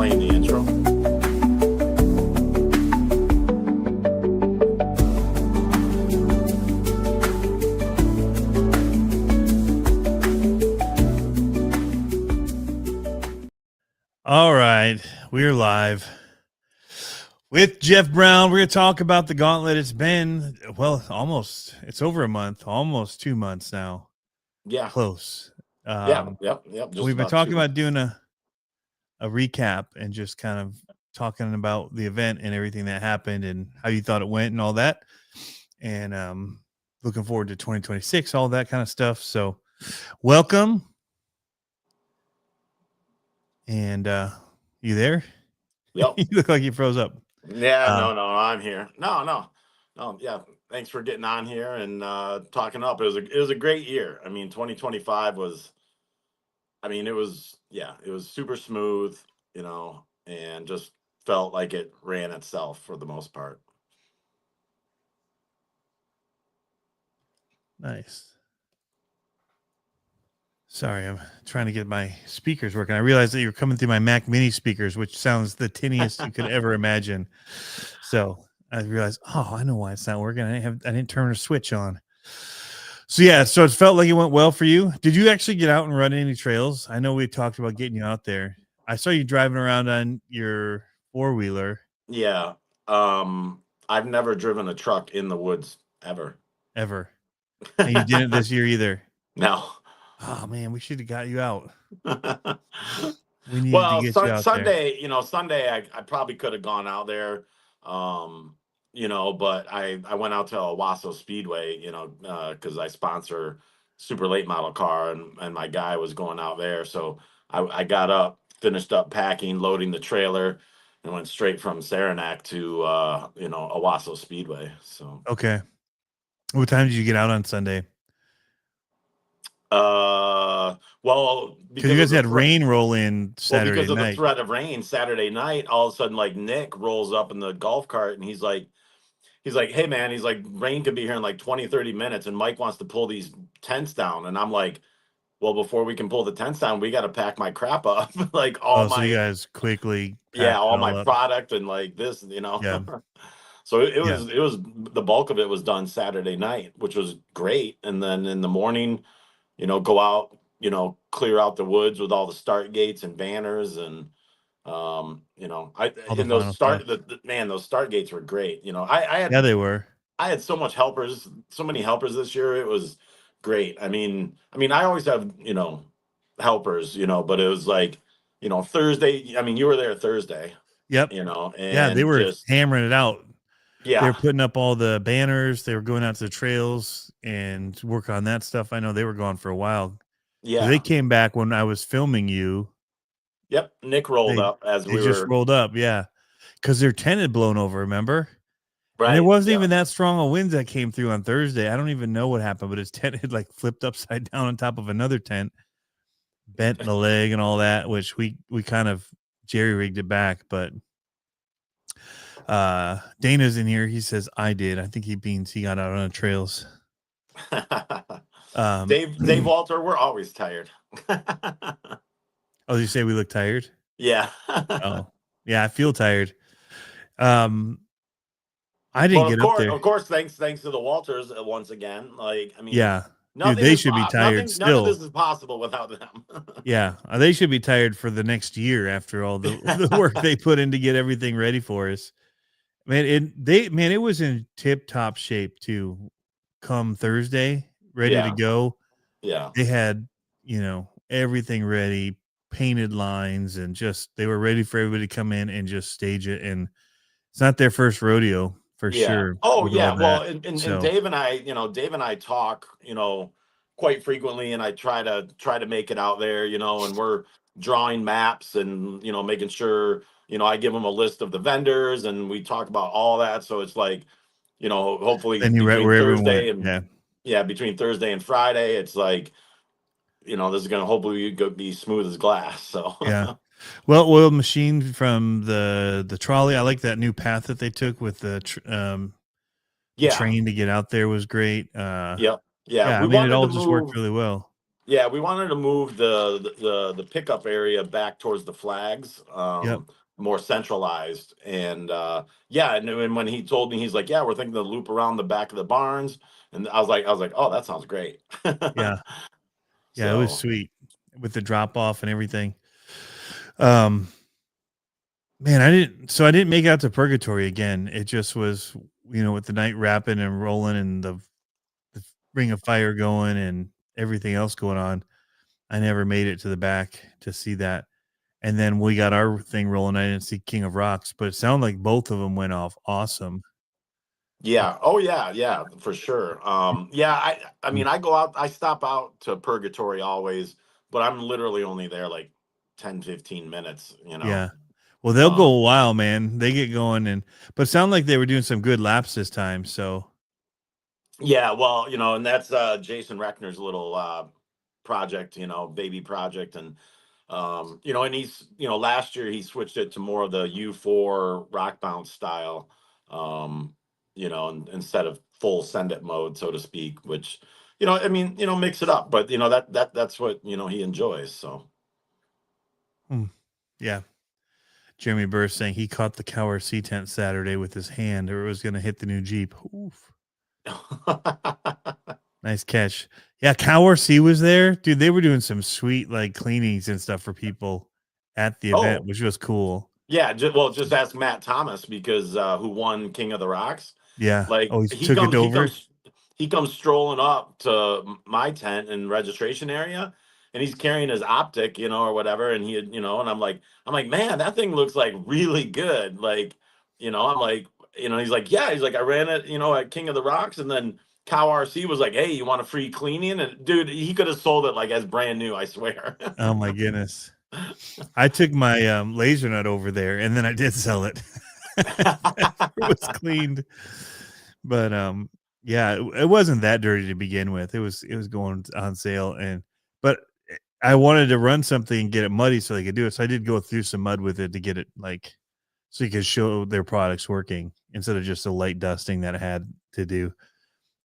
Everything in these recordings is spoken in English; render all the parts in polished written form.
playing the intro. All right, we're live with Jeff Brown. We're going to talk about the Gauntlet. It's been, it's over a month, almost 2 months now. Yeah. Close. Yep. We've been talking about doing a recap and just kind of talking about the event and everything that happened and how you thought it went and all that. And looking forward to 2026, all that kind of stuff. So welcome. And you there? Yep. You look like you froze up. Yeah, no, I'm here. No. Yeah, thanks for getting on here and talking up. It was a great year. I mean, 2025 was. I mean, it was super smooth, and just felt like it ran itself for the most part. Nice. Sorry, I'm trying to get my speakers working. I realized that you're coming through my Mac Mini speakers, which sounds the tiniest you could ever imagine. So I realized, I know why it's not working. I didn't turn a switch on. So yeah, so it felt like it went well for you. Did you actually get out and run any trails? I know we talked about getting you out there. I saw you driving around on your 4-wheeler. Yeah. I've never driven a truck in the woods ever. And you didn't this year either. No. Oh man, we should have got you out. We needed to get you out Sunday, there. Sunday I probably could have gone out there. But I went out to Owasso Speedway, because I sponsor super late model car and my guy was going out there. So I got up, finished up packing, loading the trailer, and went straight from Saranac to Owasso Speedway. So okay. What time did you get out on Sunday? Well, because you guys had rain roll in Saturday night. Because of the threat of rain Saturday night, all of a sudden, like, Nick rolls up in the golf cart and he's like, hey man, he's like, rain could be here in like 20, 30 minutes. And Mike wants to pull these tents down. And I'm like, well, before we can pull the tents down, we got to pack my crap up. Like so you guys quickly. All my product and like this, Yeah. So it was the bulk of it was done Saturday night, which was great. And then in the morning, go out, clear out the woods with all the start gates and banners and, those start gates were great. They were. I had so many helpers this year. It was great. I mean, I always have, helpers, but it was like, Thursday. I mean, you were there Thursday. Yep. And they were just hammering it out. Yeah. They were putting up all the banners. They were going out to the trails and work on that stuff. I know they were gone for a while. Yeah. They came back when I was filming you. Yep. Nick rolled up as we just rolled up. Yeah. Because their tent had blown over, remember? Right. And it wasn't even that strong of winds that came through on Thursday. I don't even know what happened, but his tent had like flipped upside down on top of another tent, bent the leg and all that, which we kind of jerry rigged it back. But Dana's in here. He says I did. I think he got out on the trails. Dave Walter, we're always tired. Oh, you say we look tired? Yeah. Oh, yeah. I feel tired. I didn't get up there. Of course, thanks to the Walters once again. Like, I mean, yeah, dude, they should be tired still. None of this is possible without them. Yeah, they should be tired for the next year after all the work they put in to get everything ready for us. Man, it was in tip-top shape too. Come Thursday, ready to go. Yeah, they had everything ready, painted lines, and they were ready for everybody to come in and just stage it. And it's not their first rodeo. For sure. Oh yeah. Well, and Dave and I talk, quite frequently, and I try to make it out there, and we're drawing maps and, making sure, I give them a list of the vendors and we talk about all that. So it's like, hopefully between Thursday and Friday, it's like, this is going to hopefully be smooth as glass. So yeah. Well, oiled machine from the trolley. I like that new path that they took with the train to get out there was great. Yeah. I mean, it all just worked really well. Yeah, we wanted to move the pickup area back towards the flags, Yep. more centralized. And yeah, and when he told me, he's like, "Yeah, we're thinking the loop around the back of the barns." And I was like, "Oh, that sounds great." Yeah. Yeah, it was So sweet with the drop off and everything. Um, man, I didn't make it out to Purgatory again. It just was, with the night rapping and rolling and the ring of fire going and everything else going on. I never made it to the back to see that. And then we got our thing rolling. I didn't see King of Rocks, but it sounded like both of them went off awesome. yeah, oh yeah, yeah, for sure. Yeah, I Mm, mean, I go out, I stop out to Purgatory always, but I'm literally only there like 10, 15 minutes. yeah. Well, they'll go Um, a while, man. They get going but it sounded like they were doing some good laps this time. So Yeah, well, and that's Jason Reckner's little project, baby project. And and he's, last year he switched it to more of the U4 rock bounce style, instead of full send it mode, so to speak, which, I mean, mix it up, but that's what, he enjoys. So mm, yeah. Jeremy Burr saying he caught the Cower Sea tent Saturday with his hand or it was going to hit the new Jeep. Oof. Nice catch. Yeah, Cower Sea was there. Dude, they were doing some sweet like cleanings and stuff for people at the event, oh, which was cool. yeah, well, just ask Matt Thomas, because who won King of the Rocks. Yeah. Like Oh, he he took it comes, he over. comes, he comes strolling up to my tent and registration area, and he's carrying his optic, or whatever. And he had, and I'm like, man, that thing looks like really good. Like, I'm like, he's like, yeah, he's like, I ran it, at King of the Rocks, and then Cow RC was like, hey, you want a free cleaning? And dude, he could have sold it like as brand new, I swear. Oh my goodness. I took my laser nut over there and then I did sell it. It was cleaned. But yeah, it wasn't that dirty to begin with. It was going on sale but I wanted to run something and get it muddy so they could do it. So I did go through some mud with it to get it like so you could show their products working instead of just a light dusting that it had to do.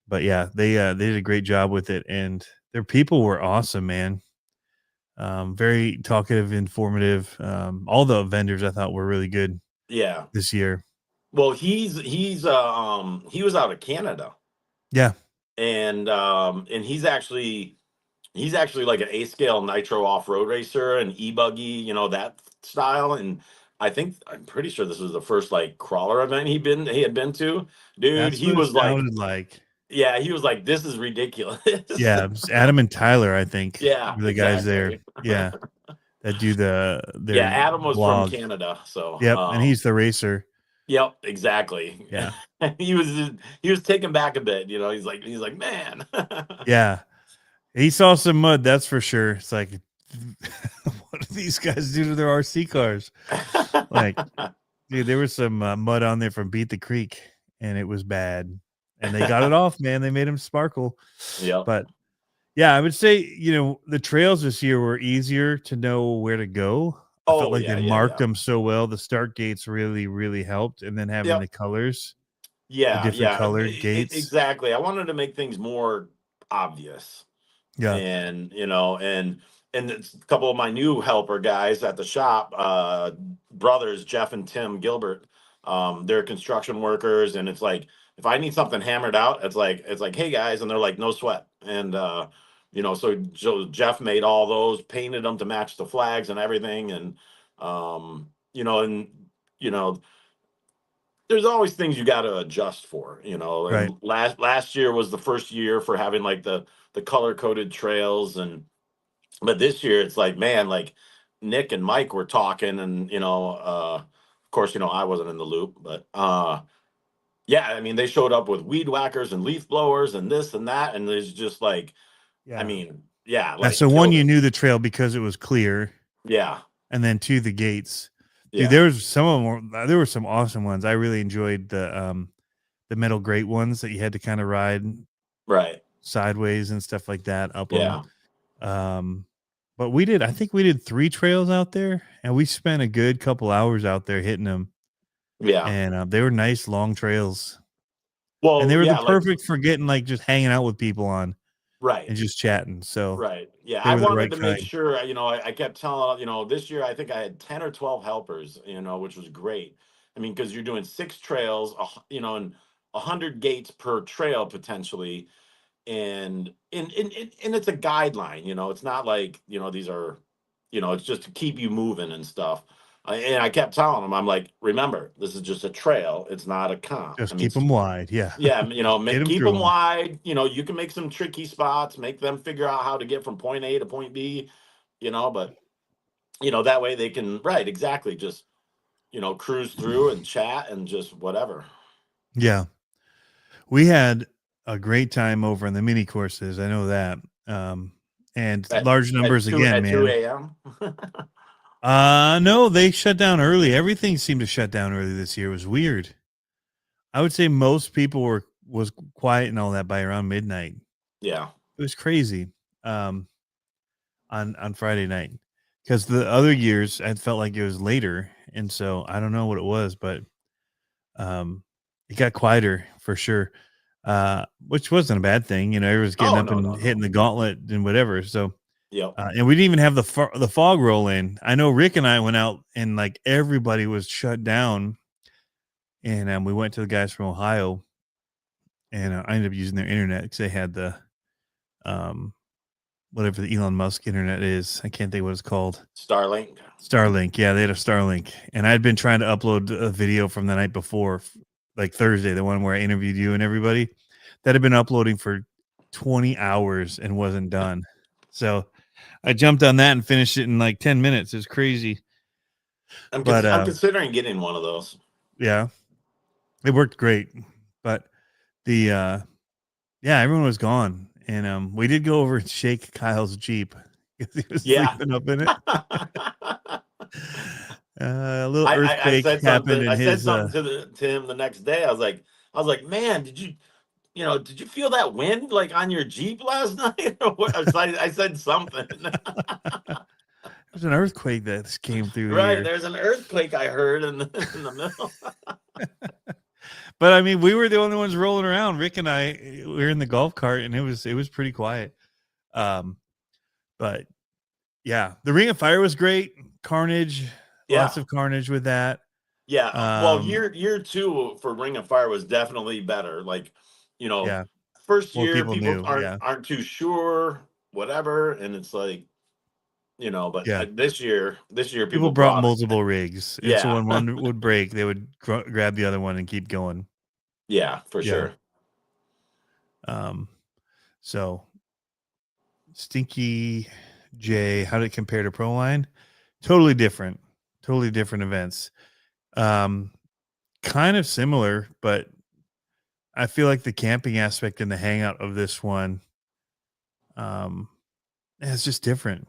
But yeah, they did a great job with it and their people were awesome, man. Very talkative, informative. All the vendors I thought were really good Yeah. this year. Well, he was out of Canada, Yeah, and he's actually like an A scale nitro off road racer and e-buggy, that style. And I'm pretty sure this was the first like crawler event he had been to. Dude, that's he what it was like, sounded like. yeah, he was like, this is ridiculous. Yeah, it was Adam and Tyler, I think, Yeah, were the guys there. exactly. Yeah, that do Yeah, their Adam was from blog. Canada, so Yep, and he's the racer. yep, exactly. Yeah, He was taken back a bit, he's like, man. yeah. He saw some mud, that's for sure. It's like, what do these guys do to their RC cars? Like, dude, there was some mud on there from Beat the Creek, and it was bad. And they got it off, man. They made them sparkle. Yep. But yeah, I would say, the trails this year were easier to know where to go. I felt Oh like they yeah, yeah, marked yeah. them so well. The start gates really, really helped. And then having the Yep. colors, the Yeah, different yeah. colored gates. Exactly. I wanted to make things more obvious. Yeah. And it's a couple of my new helper guys at the shop, brothers Jeff and Tim Gilbert. They're construction workers, and it's like, if I need something hammered out, it's like, hey guys, and they're like, no sweat. And so Jeff made all those, painted them to match the flags and everything. And you know there's always things you got to adjust for. Right. And last year was the first year for having like the color coded trails. And but this year it's like, man, like Nick and Mike were talking, and of course, I wasn't in the loop, but yeah, I mean, they showed up with weed whackers and leaf blowers and this and that, and there's just like, I Yeah. mean, yeah, Yeah. like So one, killed you it. knew the trail because it was clear. Yeah, And then two, the gates. Dude, yeah, there were some awesome ones. I really enjoyed the metal grate ones that you had to kind of ride right, sideways and stuff like that up them. yeah, But I think we did 3 trails out there and we spent a good couple hours out there hitting them yeah. and they were nice long trails and they Well, were the yeah, like perfect for getting like just hanging out with people on. Right. and just chatting. So Right. Yeah. they I were the wanted right to make kind. sure, I kept telling, this year I think I had 10 or 12 helpers, which was great. I mean, because you're doing 6 trails, and 100 gates per trail potentially. And it's a guideline, it's not like, these are, it's just to keep you moving and stuff. And I kept telling them, I'm like, remember, this is just a trail. It's not a comp. I Just mean, keep them wide. Yeah. yeah, Just get them keep through them them. wide. You can make some tricky spots, make them figure out how to get from point A to point B. But that way they can, right, exactly, just cruise through and chat and just whatever. Yeah. We had a great time over in the mini courses. I know that. Um, and At large at numbers two again, at two man. a.m. No, they shut down early. Everything seemed to shut down early this year. It was weird. I would say most people was quiet and all that by around midnight. Yeah. It was crazy. Um, on Friday night, because the other years I felt like it was later, and so I don't know what it was, but um, it got quieter for sure, which wasn't a bad thing. Everyone's getting Oh, up no, and no, hitting no. the gauntlet and whatever. So, Yep. and we didn't even have the fog roll in. I know Rick and I went out and like everybody was shut down, and we went to the guys from Ohio, and I ended up using their internet because they had the um whatever the Elon Musk internet is. I can't think what it's called. Starlink. Starlink, yeah, they had a Starlink, and I'd been trying to upload a video from the night before, like Thursday, the one where I interviewed you and everybody, that had been uploading for 20 hours and wasn't done. So I jumped on that and finished it in like 10 minutes. It's crazy, but I'm considering getting one of those. yeah, it worked great. But the yeah, everyone was gone, and we did go over and shake Kyle's Jeep because he was Yeah. sleeping up in it. A little I earthquake said happened something. in I said his something to him the next day. I was like, man, did you feel that wind like on your Jeep last night? Or what? So I said something. there's an earthquake that came through Right. here. There's an earthquake I heard in the middle. But I mean, we were the only ones rolling around. Rick and I we were in the golf cart and it was pretty quiet. Um, but yeah, the Ring of Fire was great. Carnage, lots Yeah. of carnage with that. Yeah. Well, Um, year two for Ring of Fire was definitely better. Like, you know, yeah, first more year people people knew. aren't Yeah, aren't too sure, whatever, and it's like, but yeah. this year People people brought brought it. multiple rigs, and so Yeah. when one would break, they would grab the other one and keep going. Yeah, for Yeah. sure. Um, so Stinky J, how did it compare to Pro Line? Totally different. Totally different events. Um, kind of similar, but I feel like the camping aspect and the hangout of this one, um, it's just different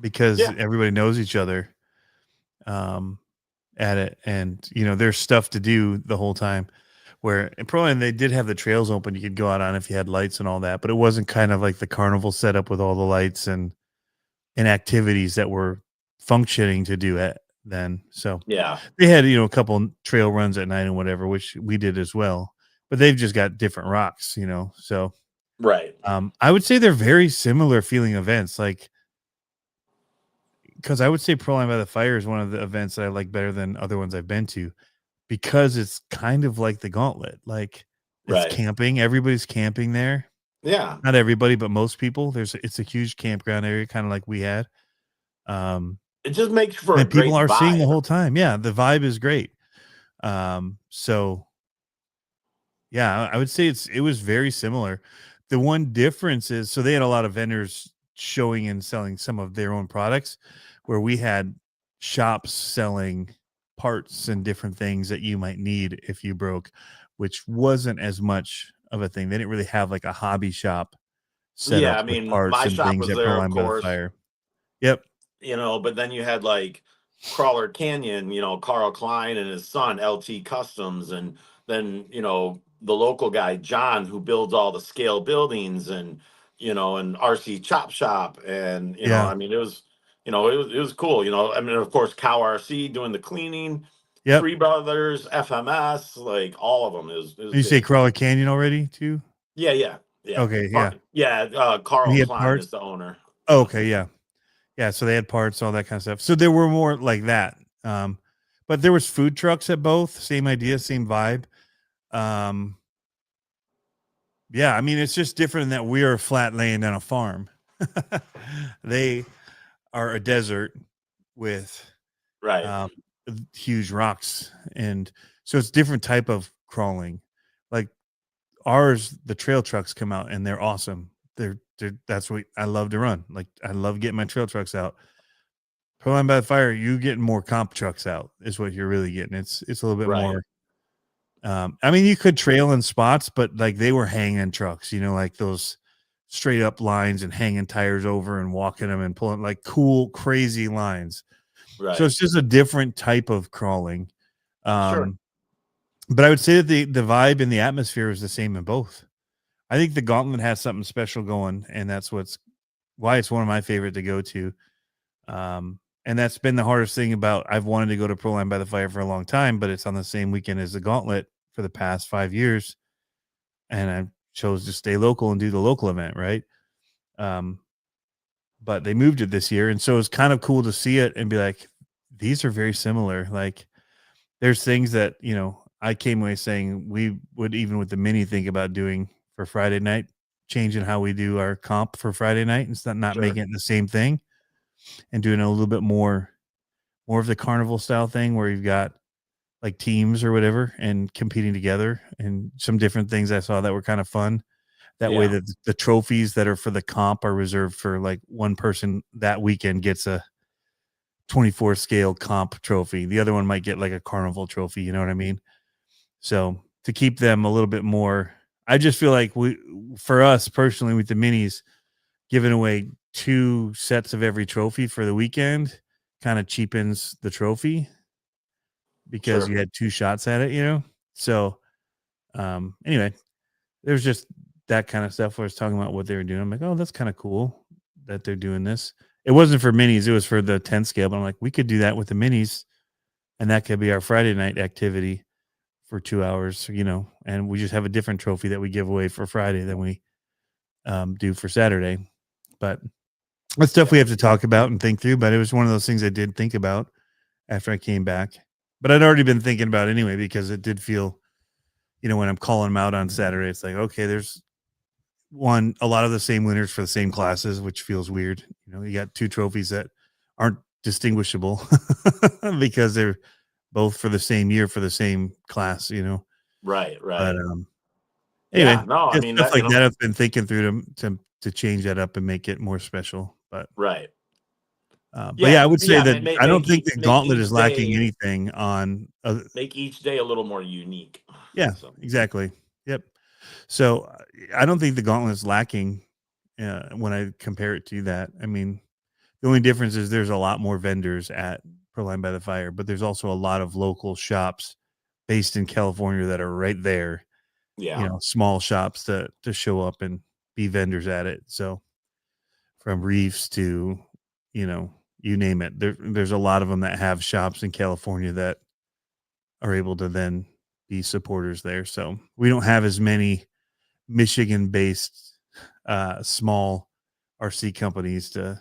because Yeah. everybody knows each other um, at it, and there's stuff to do the whole time. Where in Pro Am, they did have the trails open you could go out on if you had lights and all that, but it wasn't kind of like the carnival setup with all the lights and activities that were functioning to do it then. So Yeah. they had, a couple trail runs at night and whatever, which we did as well. But they've just got different rocks. So Right. I would say they're very similar feeling events. Like, because I would say Pro Line by the Fire is one of the events that I like better than other ones I've been to because it's kind of like the Gauntlet. Like, it's Right. camping. Everybody's camping there. Yeah. Not everybody, but most people. It's a huge campground area, kind of like we had. Um, It just makes for a and people great are seeing the vibe. whole time. Yeah, the vibe is great. So yeah, I would say it was very similar. The one difference is so they had a lot of vendors showing and selling some of their own products, where we had shops selling parts and different things that you might need if you broke, which wasn't as much of a thing. They didn't really have like a hobby shop set Yeah, up I with mean, parts my and shop things was at there, of Proline by the course. Fire. Yep. But then you had like Crawler Canyon, Carl Klein and his son, LT Customs, and then, the local guy, John, who builds all the scale buildings and RC Chop Shop. And, Yeah. I mean, it was cool. I mean, of course, Cow RC doing the cleaning, Yep. Free Brothers, FMS, like all of them is You say big. Crawler Canyon already too? Yeah, yeah, Yeah. Okay, yeah. Yeah, And Carl he had Klein parts? is the owner. Oh, Yeah. okay, yeah. Yeah, so they had parts, all that kind of stuff. So there were more like that. But there was food trucks at both, same idea, same vibe. Um, yeah, I mean, it's just different in that we are flat land on a farm. They are a desert with Right. um, huge rocks, and so it's different type of crawling. Like ours, the trail trucks come out and they're awesome. They're that's what I love to run. Like I love getting my trail trucks out. Pro Line by the Fire, you getting more comp trucks out is what you're really getting. It's a little bit Right. more. I mean, you could trail in spots, but like they were hanging trucks, like those straight up lines and hanging tires over and walking them and pulling like cool, crazy lines. So Right. it's just a different type of crawling. Sure. Um, but I would say that the vibe and the atmosphere is the same in both. I think the Gauntlet has something special going, and that's why it's one of my favorite to go to. And that's been the hardest thing about I've wanted to go to Pro Line by the Fire for a long time, but it's on the same weekend as the Gauntlet for the past 5 years, and I chose to stay local and do the local event, right? Um, but they moved it this year, and so it's kind of cool to see it and be like, these are very similar. Like, there's things that I came away saying we would even with the mini think about doing for Friday night, changing how we do our comp for Friday night instead not Sure. making it the same thing and doing a little bit more of the carnival style thing where you've got like teams or whatever and competing together and some different things I saw that were kind of fun. That way Yeah. that the trophies that are for the comp are reserved for like one person that weekend gets a 24 scale comp trophy. The other one might get like a carnival trophy, you know what I mean? So to keep them a little bit more, I just feel like for us personally with the minis, giving away 2 sets of every trophy for the weekend kind of cheapens the trophy because Sure. you had 2 shots at it. So, anyway, there's just that kind of stuff where I was talking about what they were doing. I'm like, oh, that's kind of cool that they're doing this. It wasn't for minis, it was for the 10 scale, but I'm like, we could do that with the minis, and that could be our Friday night activity for 2 hours, and we just have a different trophy that we give away for Friday than we do for Saturday. But that's stuff we Yeah. have to talk about and think through. But it was one of those things I did think about after I came back. But I'd already been thinking about it anyway because it did feel, when I'm calling them out on Saturday, it's like, okay, there's a lot of the same winners for the same classes, which feels weird. You got 2 trophies that aren't distinguishable because they're both for the same year for the same class. Right. But Right. anyway, Yeah. No, I just mean stuff that, like that I've been thinking through to change that up and make it more special. right. But yeah, I Yeah. would say Yeah. that I don't think the Make Gauntlet each is lacking day anything on. make each day a little more unique. Yeah, So exactly. Yep. So I don't think the Gauntlet is lacking when I compare it to that. I mean, the only difference is there's a lot more vendors at Pro Line by the Fire, but there's also a lot of local shops based in California that are right there. yeah. Small shops to show up and be vendors at it. So from reefs to, you name it. There's a lot of them that have shops in California that are able to then be supporters there. So we don't have as many Michigan-based small RC companies to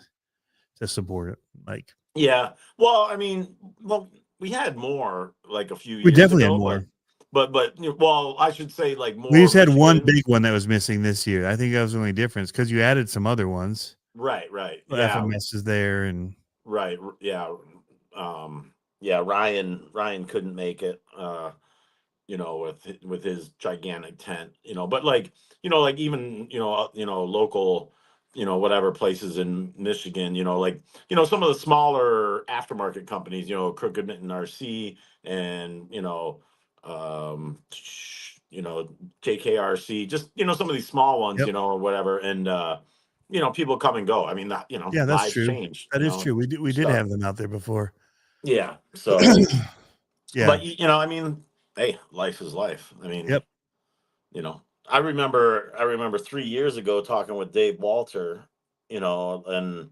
support it. Like Yeah. Well, I mean, we had more like a few we years definitely had ago, more. well, I should say like We more just had one Michigan. big one that was missing this year. I think that was the only difference because you added some other ones. Right. Right. Yeah. FMS is there, and Right. Yeah. Yeah. Ryan couldn't make it. With his gigantic tent, but like, like even, local, whatever places in Michigan, like, some of the smaller aftermarket companies, Crooked Mitten RC and, JKRC, just, some of these small ones, yep, or whatever. And, people come and go. I mean, yeah, that's lives true. change, That is true. We did stuff. have them out there before. Yeah. So, Yeah. but I mean, hey, life is life. I mean, Yep. I remember 3 years ago talking with Dave Walter, and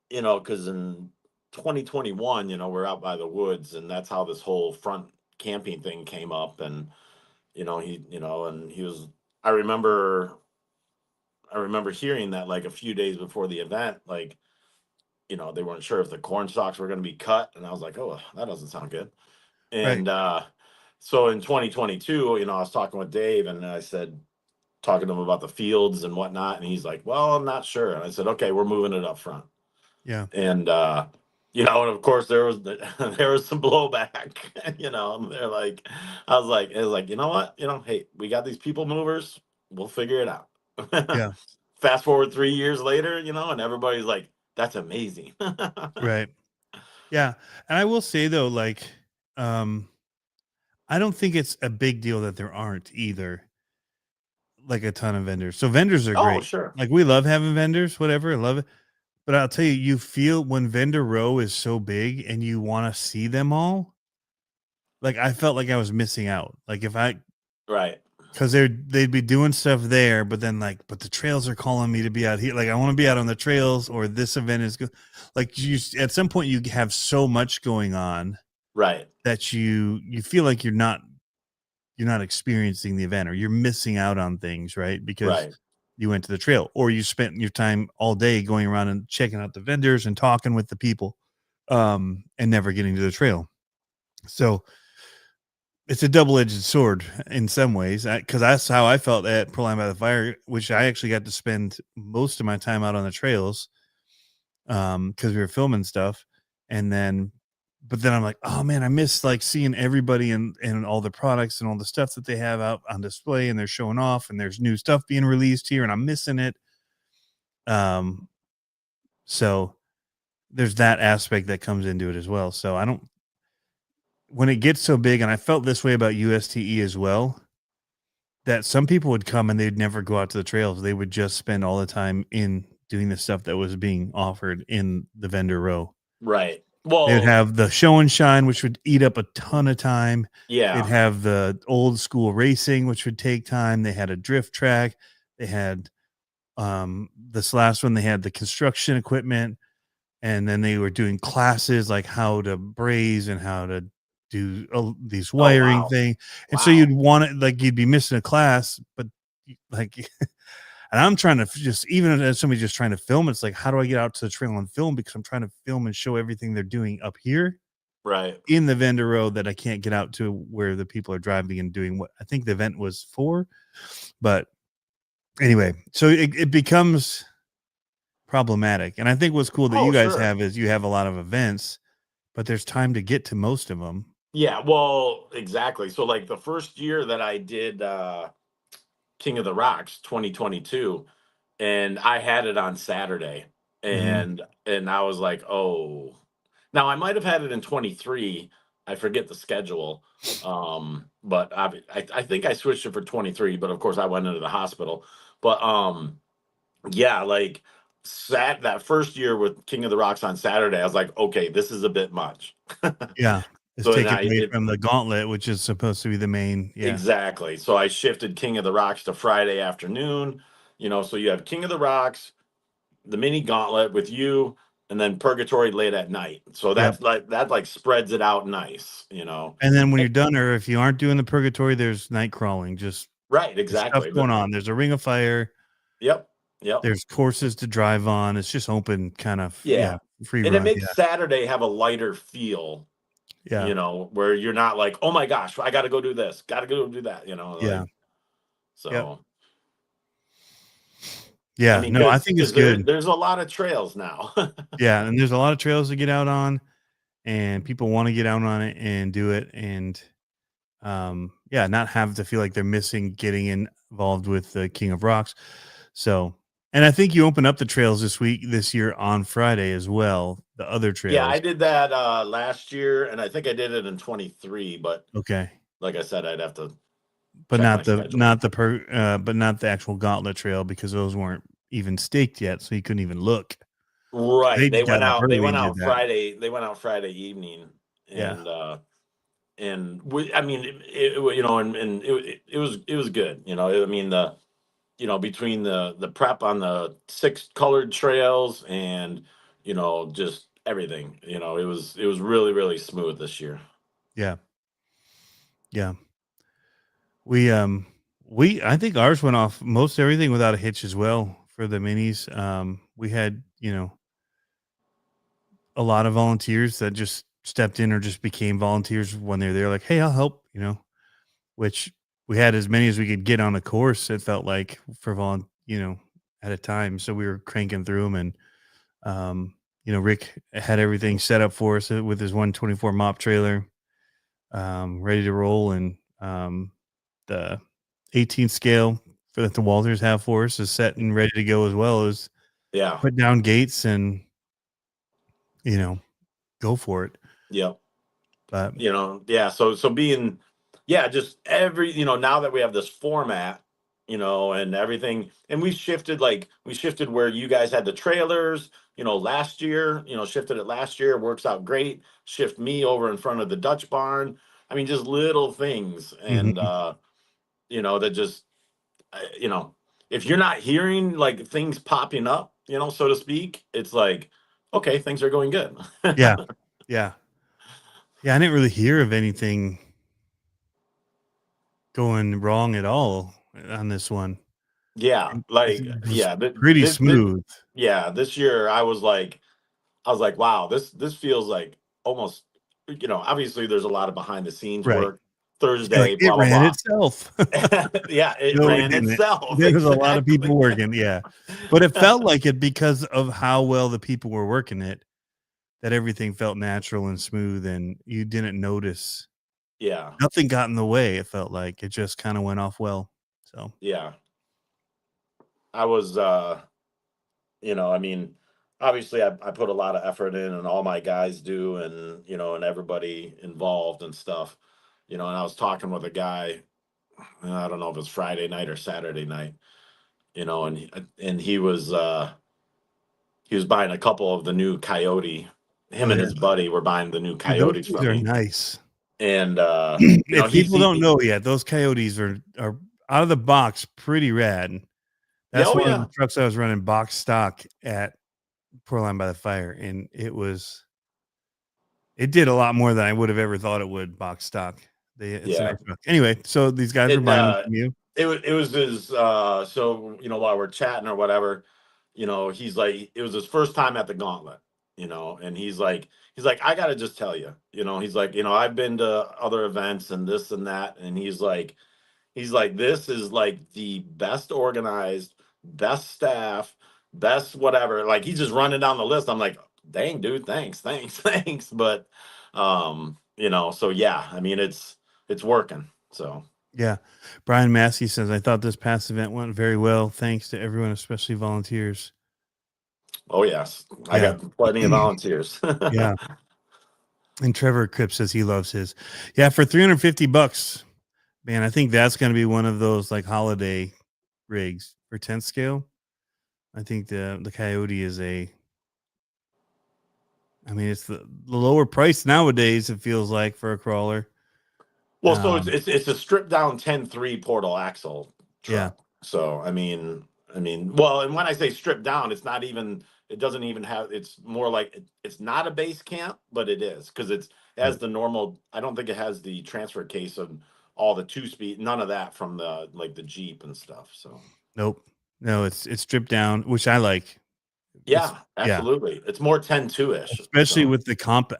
because in 2021, we're out by the woods, and that's how this whole front camping thing came up. And he was. I remember. I remember hearing that like a few days before the event, like, they weren't sure if the corn stalks were going to be cut. And I was like, oh, that doesn't sound good. Right. And so in 2022, I was talking with Dave and I said, talking to him about the fields and whatnot. And he's like, well, I'm not sure. And I said, okay, we're moving it up front. Yeah. And, and of course there was there was some blowback, they're like, it was like, you know what, hey, we got these people movers, we'll figure it out. Yeah. Fast forward 3 years later, and everybody's like, that's amazing. Right. Yeah. And I will say though, like, um, I don't think it's a big deal that there aren't either, like a ton of vendors. So vendors are Oh, great. sure. Like we love having vendors, whatever. I love it. But I'll tell you, you feel when vendor row is so big and you want to see them all, like I felt like I was missing out. Like if I Right. because they'd be doing stuff there, but then like, but the trails are calling me to be out here. Like I want to be out on the trails, or this event is good. Like you, at some point, you have so much going on Right. that you feel like you're not experiencing the event, or you're missing out on things, right? Because Right. you went to the trail, or you spent your time all day going around and checking out the vendors and talking with the people, and never getting to the trail. So it's a double-edged sword in some ways, because that's how I felt at Pearl Line by the Fire, which I actually got to spend most of my time out on the trails, because we were filming stuff, and then, but then I'm like, oh man, I miss like seeing everybody and all the products and all the stuff that they have out on display, and they're showing off, and there's new stuff being released here, and I'm missing it. So there's that aspect that comes into it as well. So I don't, when it gets so big, and I felt this way about USTE as well, that some people would come and they'd never go out to the trails. They would just spend all the time in doing the stuff that was being offered in the vendor row. Right. They would Well, have the show and shine, which would eat up a ton of time. They'd yeah. have the old school racing, which would take time. They had a drift track. They had this last one, they had the construction equipment, and then they were doing classes like how to braze and how to do these Oh, wiring wow. thing. And so you'd Wow. want it, like you'd be missing a class, but like, and I'm trying to just, even as somebody just trying to film, it's like, how do I get out to the trail and film? Because I'm trying to film and show everything they're doing up here Right. in the vendor road that I can't get out to where the people are driving and doing what I think the event was for. But anyway, so it becomes problematic. And I think what's cool that Oh, you guys sure. have is you have a lot of events, but there's time to get to most of them. Yeah, well, exactly. So like the first year that I did King of the Rocks 2022, and I had it on Saturday, Mhm. and I was like, "Oh." Now I might have had it in 23. I forget the schedule. But I think I switched it for 23, but of course I went into the hospital. But yeah, like sat that first year with King of the Rocks on Saturday, I was like, "Okay, this is a bit much." Yeah. It's So then taken I away it from the Gauntlet, which is supposed to be the main. Yeah. exactly. So I shifted King of the Rocks to Friday afternoon. So you have King of the Rocks, the mini gauntlet with you, and then Purgatory late at night. So Yep. that spreads it out nice. And then when Eh, you're done, or if you aren't doing the purgatory, there's night crawling. Just Right, there's stuff exactly. going But on. There's a ring of fire. yep, yep, There's courses to drive on. It's just open kind of, yeah, yeah. free And it run. makes Yeah. Saturday have a lighter feel, Yeah. where you're not like, oh my gosh, I gotta go do this, gotta go do that, Yeah. like Yep. so. I Yeah. mean, No, I because think it's because good. there's a lot of trails now. Yeah. And there's a lot of trails to get out on, and people want to get out on it and do it. And yeah, not have to feel like they're missing getting involved with the King of Rocks. So, and I think you open up the trails this year on Friday as well, the other Yeah, I trails. did that last year, and I think I did it in 23. But Okay. like I said, I'd have to But check my not the schedule. not the per but not the actual Gauntlet trail, because those weren't even staked yet, so you couldn't even look. They Right. They got went up out. They early went and did out that. Friday. They went out Friday evening, Yeah. and I mean, and it was good. I mean, between the prep on the 6 colored trails and just everything. It was really really smooth this year. Yeah. Yeah. We, I think ours went off most everything without a hitch as well for the minis. We had, a lot of volunteers that just stepped in or just became volunteers when they were there, like, "Hey, I'll help," which we had as many as we could get on the course, it felt like, for at a time. So we were cranking through them, and Rick had everything set up for us with his 124 mop trailer, ready to roll, and the 18 scale that the Walters have for us is set and ready to go, as well as Yeah. put down gates and you know go for it. Yep. But Yeah. So being, yeah, just every, now that we have this format, and everything, and we shifted where you guys had the trailers, last year, shifted it last year, works out great. Shift me over in front of the Dutch barn. I mean, just little things. And, mhm. that just, you know, if you're not hearing like things popping up, so to speak, it's like, okay, things are going good. Yeah, yeah, yeah. I didn't really hear of anything going wrong at all on this one. Yeah, It like, was yeah, pretty this smooth. yeah, this year I was like, wow, this feels like almost, obviously there's a lot of behind the scenes Right. work. You're like, Thursday, it blah blah ran blah. itself. Yeah, it No, it ran didn't. itself. There was a lot of Exactly. people working, yeah. But it felt like it because of how well the people were working it, that everything felt natural and smooth, and you didn't notice. Yeah, Nothing got in the way, it felt like. It just kinda went off well. So, yeah. I was I mean, obviously I put a lot of effort in and all my guys do, and and everybody involved and stuff. And I was talking with a guy, I don't know if it's Friday night or Saturday night, and he was buying a couple of the new Coyote. Him oh, and yeah. his buddy were buying the new Dude, those Coyotes things from are me. nice. And If he's people don't he, know yet, those Coyotes are out of the box pretty rad. yeah, That's oh one of yeah, the trucks I was running box stock at Line by the Fire, and it did a lot more than I would have ever thought it would box stock. It's a yeah. nice truck. Anyway, so these guys were And buying them from you? it was his so while we're chatting or whatever, he's like, it was his first time at the Gauntlet, and he's like, I gotta just tell you, he's like, I've been to other events and this and that, and he's like, this is like the best organized, best staff, best whatever. Like, he's just running down the list. I'm like, dang, dude, thanks, thanks. But so yeah, I mean, it's working. So Yeah. Brian Massey says, "I thought this past event went very well. Thanks to everyone, especially volunteers." oh yes, I Yeah. got plenty of volunteers. Yeah. And Trevor Cripps says he loves his. Yeah, for $350, man, I think that's gonna be one of those like holiday rigs for 10th scale. I think the Coyote is it's the lower price nowadays, it feels like, for a crawler. Well, so it's Um, it's it's a stripped down 10-3 portal axle yeah. truck. So well, and when I say stripped down, it's not even. It doesn't even have. It's more like it's not a base camp, but it is, because it has Right. the normal. I don't think it has the transfer case of all the two speed. None of that from the Jeep and stuff. So Nope. No, it's stripped down, which I like. It's yeah, yeah, absolutely. It's more 10-2 ish. especially So with the comp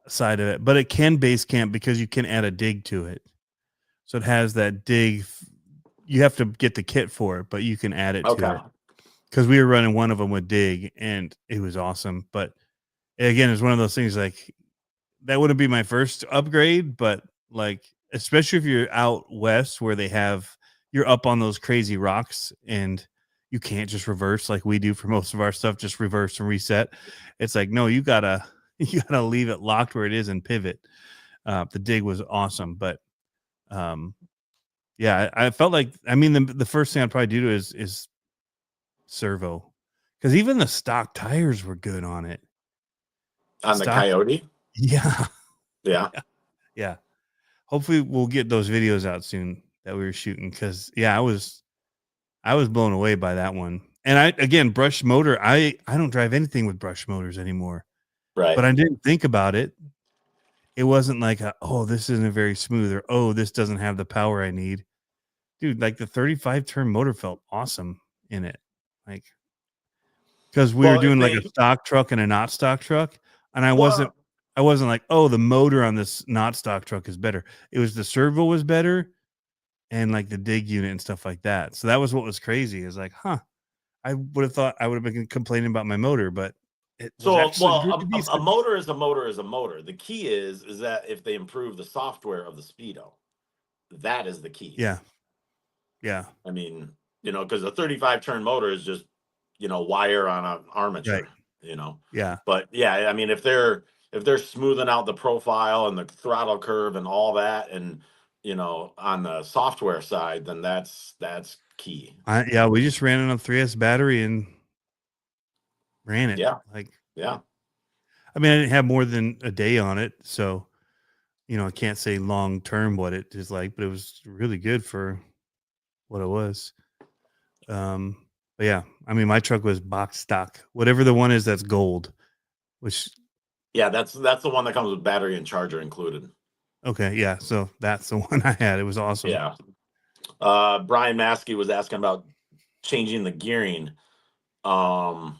side of it, but it can base camp because you can add a dig to it. So it has that dig. You have to get the kit for it, but you can add it to okay, it. Because we were running one of them with dig, and it was awesome. But again, it's one of those things like that wouldn't be my first upgrade, but like especially if you're out west where you're up on those crazy rocks and you can't just reverse like we do for most of our stuff, just reverse and reset. It's like, no, you gotta you gotta leave it locked where it is and pivot. The dig was awesome, but um yeah, I felt like, the first thing I'd probably do is servo, because even the stock tires were good on it. The on the stock, Coyote, yeah, yeah. yeah. Hopefully, we'll get those videos out soon that we were shooting, because yeah, I was blown away by that one. And again, brush motor. I don't drive anything with brush motors anymore, but Right. I didn't think about it. It wasn't like, oh, this isn't very smooth, or oh, this doesn't have the power I need, dude. Like the 35 turn motor felt awesome in it. like because we were Well, if doing like a they stock truck and a not stock truck, and well, I wasn't like, oh, the motor on this not stock truck is better. It was the servo was better and like the dig unit and stuff like that. So that was what was crazy. Is like, huh, I would have thought I would have been complaining about my motor, but it was so actually well, pretty a decent. motor is a motor is a motor. The key is that if they improve the software of the speedo, that is the key. Yeah, yeah, I mean, because a 35 turn motor is just, wire on an right, armature, you know. yeah. But yeah, I mean, if they're smoothing out the profile and the throttle curve and all that, and on the software side, then that's key. Yeah, we just ran it on 3S battery and ran it. Yeah, Like, yeah, I mean, I didn't have more than a day on it, so I can't say long term what it is like, but it was really good for what it was. Um, but yeah, I mean, my truck was box stock, whatever the one is that's gold. Which yeah. That's the one that comes with battery and charger included. okay, yeah. So that's the one I had. It was awesome. Yeah. Brian Maskey was asking about changing the gearing. Um,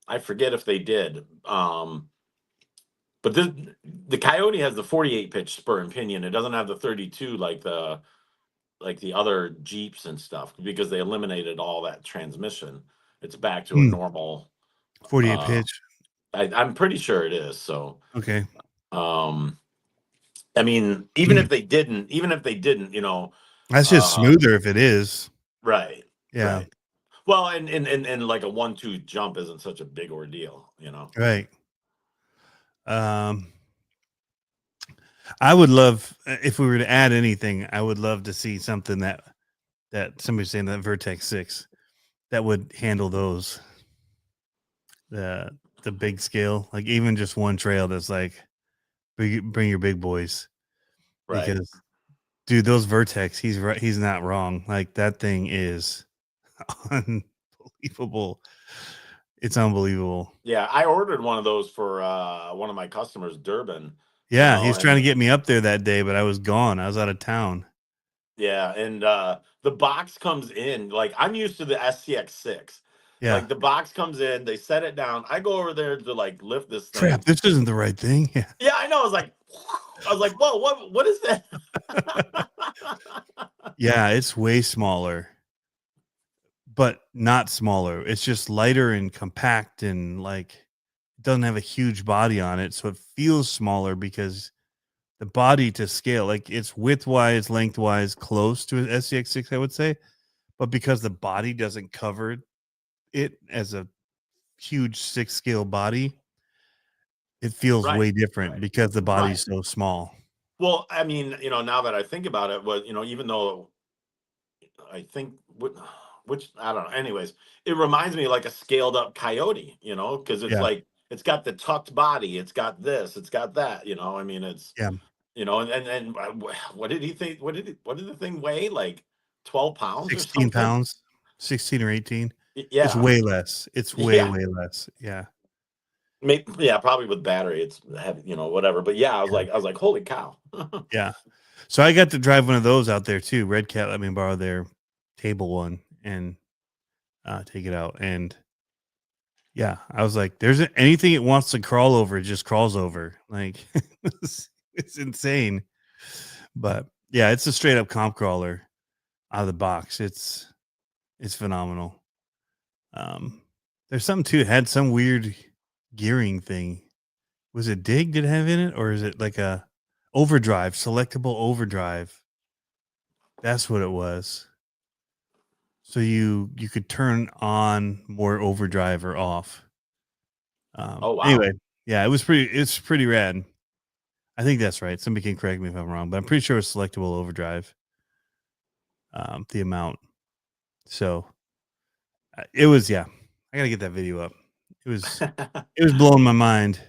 I forget if they did. But the Coyote has the 48 pitch spur and pinion. It doesn't have the 32 like the other Jeeps and stuff because they eliminated all that transmission. It's back to a Hmm, normal. 48 Uh, pitch. I'm pretty sure it is. So, Okay. um, I mean, even if they didn't, That's just uh, smoother if it is. right, Yeah. right. Well, and like a 1-2 jump isn't such a big ordeal. Right. Um, I would love if we were to add anything, I would love to see something that somebody's saying that Vertex 6 that would handle those the the big scale, like even just one trail that's like bring your big boys Right. because dude, those Vertex, he's right, he's not wrong. Like that thing is unbelievable. It's unbelievable. Yeah, I ordered one of those for one of my customers, Durban. Yeah, he's trying to And get me up there that day, but I was gone. I was out of town. yeah, and the box comes in like I'm used to the SCX6. Yeah. Like the box comes in, they set it down. I go over there to like lift this Crap, thing. this isn't the right thing. Yeah. Yeah, I know. I was like, whoa, what is that? Yeah, it's way smaller, but not smaller. It's just lighter and compact and like it doesn't have a huge body on it, so it feels smaller because the body to scale, like it's widthwise, lengthwise close to an SCX6, I would say, but because the body doesn't cover it as a huge 6 scale body, it feels Right, way different right, because the right. body's so small. Well, I mean, now that I think about it, even though I think which I don't know. Anyways, it reminds me like a scaled up coyote, because it's Yeah, like it's got the tucked body, it's got this, it's got that. I mean, it's yeah, what did he think? What did the thing weigh? Like 12 pounds or 16 something? pounds, 16 or 18. It's Yeah, way less. It's way, yeah, way less. Yeah, yeah. Probably with battery, it's heavy, whatever. But yeah, I was like, holy cow. yeah. So I got to drive one of those out there too. Red Cat let me borrow their table one and take it out. And yeah, I was like, there's anything it wants to crawl over, it just crawls over. Like it's insane. But yeah, it's a straight up comp crawler out of the box. It's phenomenal. Um, there's something too. It had some weird gearing thing. Was it dig? Did it have in it, or is it like a overdrive, selectable overdrive? That's what it was. So you could turn on more overdrive or off. Oh wow. Anyway, yeah, it's pretty rad. I think that's right. Somebody can correct me if I'm wrong, but I'm pretty sure it's selectable overdrive. The amount. So it was yeah. I gotta get that video up. It was blowing my mind.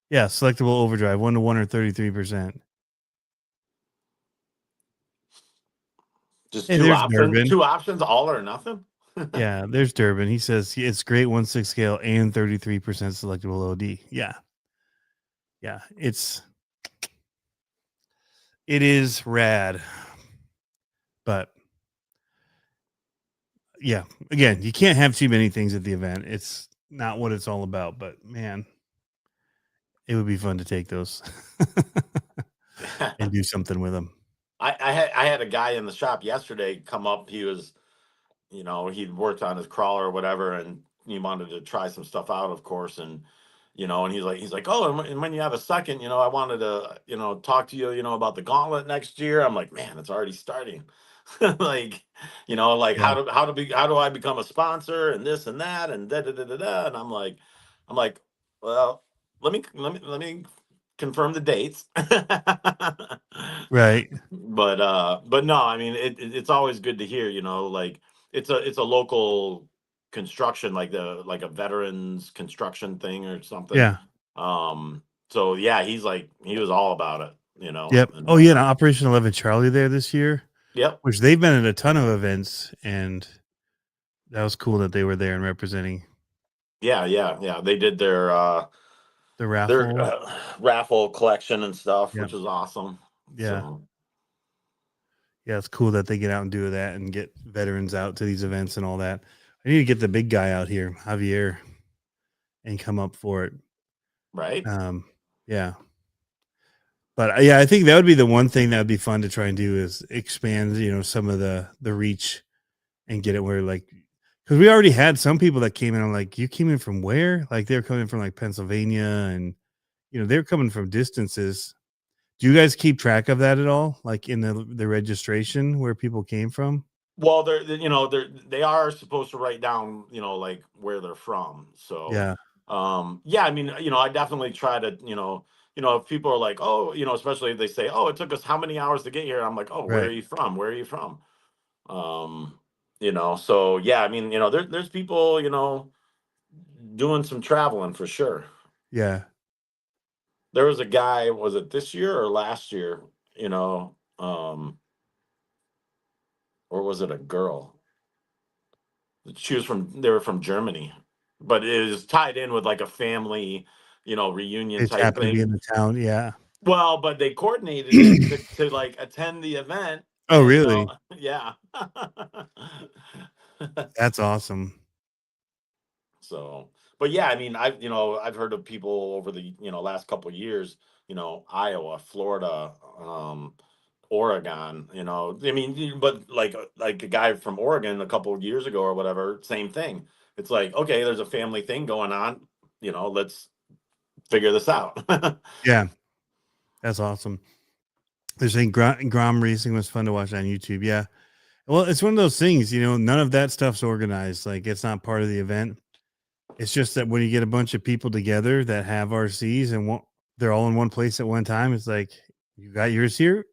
Yeah, selectable overdrive, 1 to 1 or 33%. Just Hey, two there's options, Durbin. two options, all or nothing. Yeah, there's Durbin. He says it's great 1/6 scale and 33% selectable OD. Yeah. Yeah. It is rad. But yeah, again, you can't have too many things at the event. It's not what it's all about, but man, it would be fun to take those and do something with them. I had a guy in the shop yesterday come up. He was, he'd worked on his crawler or whatever, and he wanted to try some stuff out, of course. And, and he's like, oh, and when you have a second, I wanted to, talk to you, about the Gauntlet next year. I'm like, man, it's already starting. Like, like Yeah, how do I become a sponsor and this and that and da da da da da. And I'm like, well, let me confirm the dates. right. But no, I mean it's always good to hear, like it's a local construction, like a veterans construction thing or something. Yeah. So yeah, he was all about it, Yep. and Oh, yeah, Operation 11 Charlie there this year, yep. which they've been at a ton of events, and that was cool that they were there and representing Yeah, yeah, yeah. They did the their raffle. raffle collection and stuff, Yep. which was awesome. Yeah. So Yeah, it's cool that they get out and do that and get veterans out to these events and all that. I need to get the big guy out here, Javier, and come up for it. right. Yeah. But, yeah, I think that would be the one thing that would be fun to try and do is expand, some of the reach and get it where, like, because we already had some people that came in. I'm like, "You came in from where?" Like, they're coming from, like, Pennsylvania and, they're coming from distances. Do you guys keep track of that at all? Like, in the registration where people came from? Well, they are supposed to write down, like where they're from. So, Yeah, yeah, I mean, I definitely try to, if people are like, oh, especially if they say, oh, it took us how many hours to get here? I'm like, oh, where are right. you from? Where are you from? So yeah, I mean, there's people, doing some traveling for sure. Yeah. There was a guy, was it this year or last year? You know, um, or was it a girl? They were from Germany, but it was tied in with like a family, reunion It just type happened to be thing. in the town, yeah. Well, but they coordinated it to like attend the event, Oh, and really? yeah. That's awesome. So, but yeah, I mean, I've heard of people over the, last couple of years, Iowa, Florida, Oregon, I mean, but like a guy from Oregon a couple of years ago or whatever, same thing. It's like, okay, there's a family thing going on, let's figure this out. Yeah, that's awesome. They're saying Grom racing was fun to watch on YouTube, yeah. Well, it's one of those things, none of that stuff's organized, like, it's not part of the event. It's just that when you get a bunch of people together that have RCs and they're all in one place at one time, it's like, "You got yours here?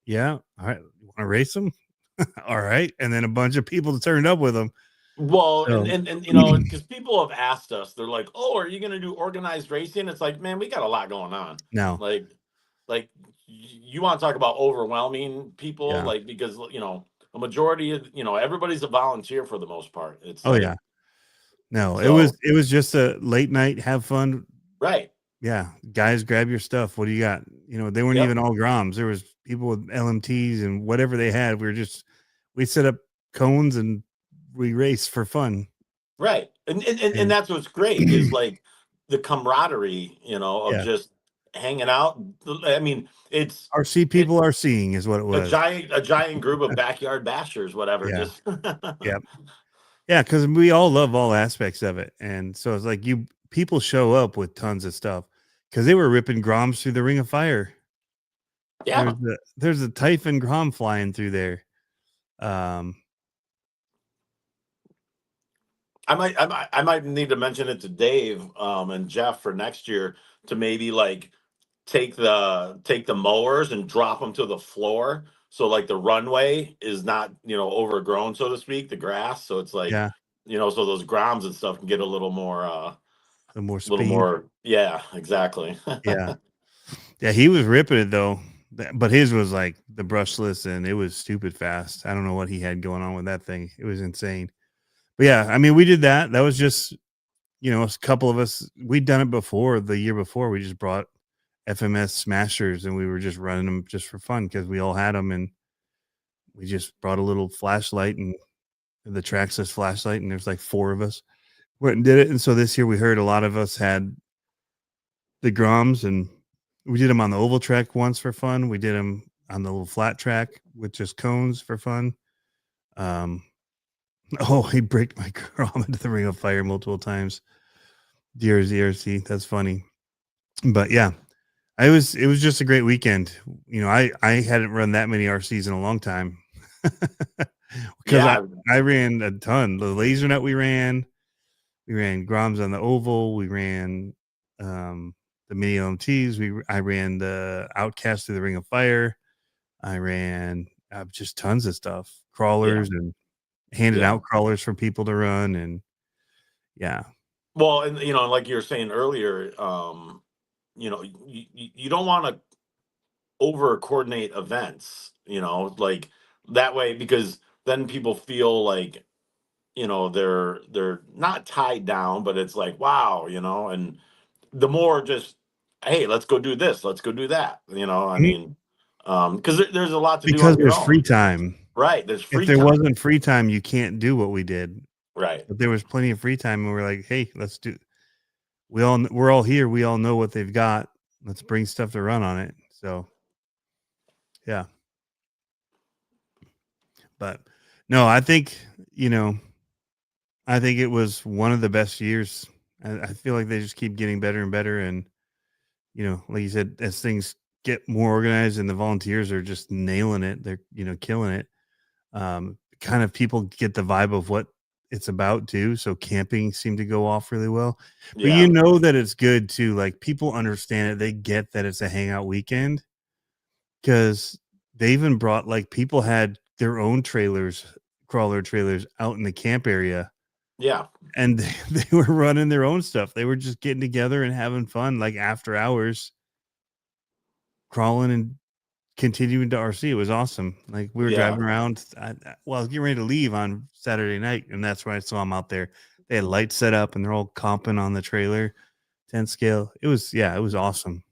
Yeah, alright, you wanna race them? Alright," and then a bunch of people turned up with them. Well, and So and and because people have asked us, they're like, "Oh, are you going to do organized racing?" It's like, man, we got a lot going on. no. Like, you want to talk about overwhelming people, Yeah. like because a majority of everybody's a volunteer for the most part. It's Oh, yeah. like No, it was so it was just a late night, have fun. right. Yeah, guys, grab your stuff. What do you got? They weren't Yep. even all Groms. There was people with LMTs and whatever they had. We set up cones and we raced for fun. Right. And And that's what's great is like the camaraderie, of yeah, just hanging out. I mean, RC it people are seeing is what it was. a giant group of backyard bashers, whatever. Yeah, Just yeah, yeah. Because we all love all aspects of it, and so it's like people show up with tons of stuff because they were ripping Groms through the Ring of Fire. yeah. There's a Typhon Grom flying through there. Um, I might need to mention it to Dave and Jeff for next year to maybe like take the mowers and drop them to the floor, so like the runway is not overgrown, so to speak, the grass, so it's like yeah, so those grounds and stuff can get a the more little speed. more, yeah, exactly. Yeah. Yeah, he was ripping it though, but his was like the brushless, and it was stupid fast. I don't know what he had going on with that thing. It was insane. But yeah, I mean, we did that. That was just a couple of us. We'd done it before the year before. We just brought FMS Smashers, and we were just running them just for fun because we all had them, and we just brought a little flashlight and the Traxxas flashlight, and there's like 4 of us went and did it. And so this year we heard a lot of us had the Groms, and we did them on the oval track once for fun. We did them on the little flat track with just cones for fun. Oh, he bricked my Grom into the Ring of Fire multiple times. Dear ZRC, that's funny. But yeah, it was just a great weekend. You know, I hadn't run that many RCs in a long time. Because Yeah, I ran a ton. The laser net we ran Groms on the oval, we ran the mini LMTs, I ran the Outcast through the Ring of Fire, I ran just tons of stuff, yeah, crawlers, and handed yeah. out crawlers for people to run, and yeah. Well, and like you were saying earlier, you don't want to over coordinate events, like that way, because then people feel like, they're not tied down, but it's like, wow, and the more just, hey, let's go do this, let's go do that, I Mhm. mean, because there's a lot to do Because on your there's free own. time. Right, there's If free there time. wasn't free time, you can't do what we did. Right. But there was plenty of free time, and we're like, "Hey, let's do." We're all here. We all know what they've got. Let's bring stuff to run on it. So yeah, but no, I think you know, I think it was one of the best years. I feel like they just keep getting better and better, and like you said, as things get more organized and the volunteers are just nailing it, they're killing it. Kind of people get the vibe of what it's about too. So camping seemed to go off really well, but Yeah. that it's good too. Like people understand it; they get that it's a hangout weekend because they even brought like people had their own trailers, crawler trailers out in the camp area, Yeah. and they were running their own stuff. They were just getting together and having fun, like after hours, crawling and continuing to RC. It was awesome. Like we were Yeah. driving around. I was getting ready to leave on Saturday night, and that's when I saw them out there. They had lights set up, and they're all comping on the trailer, 10 scale. It was it was awesome.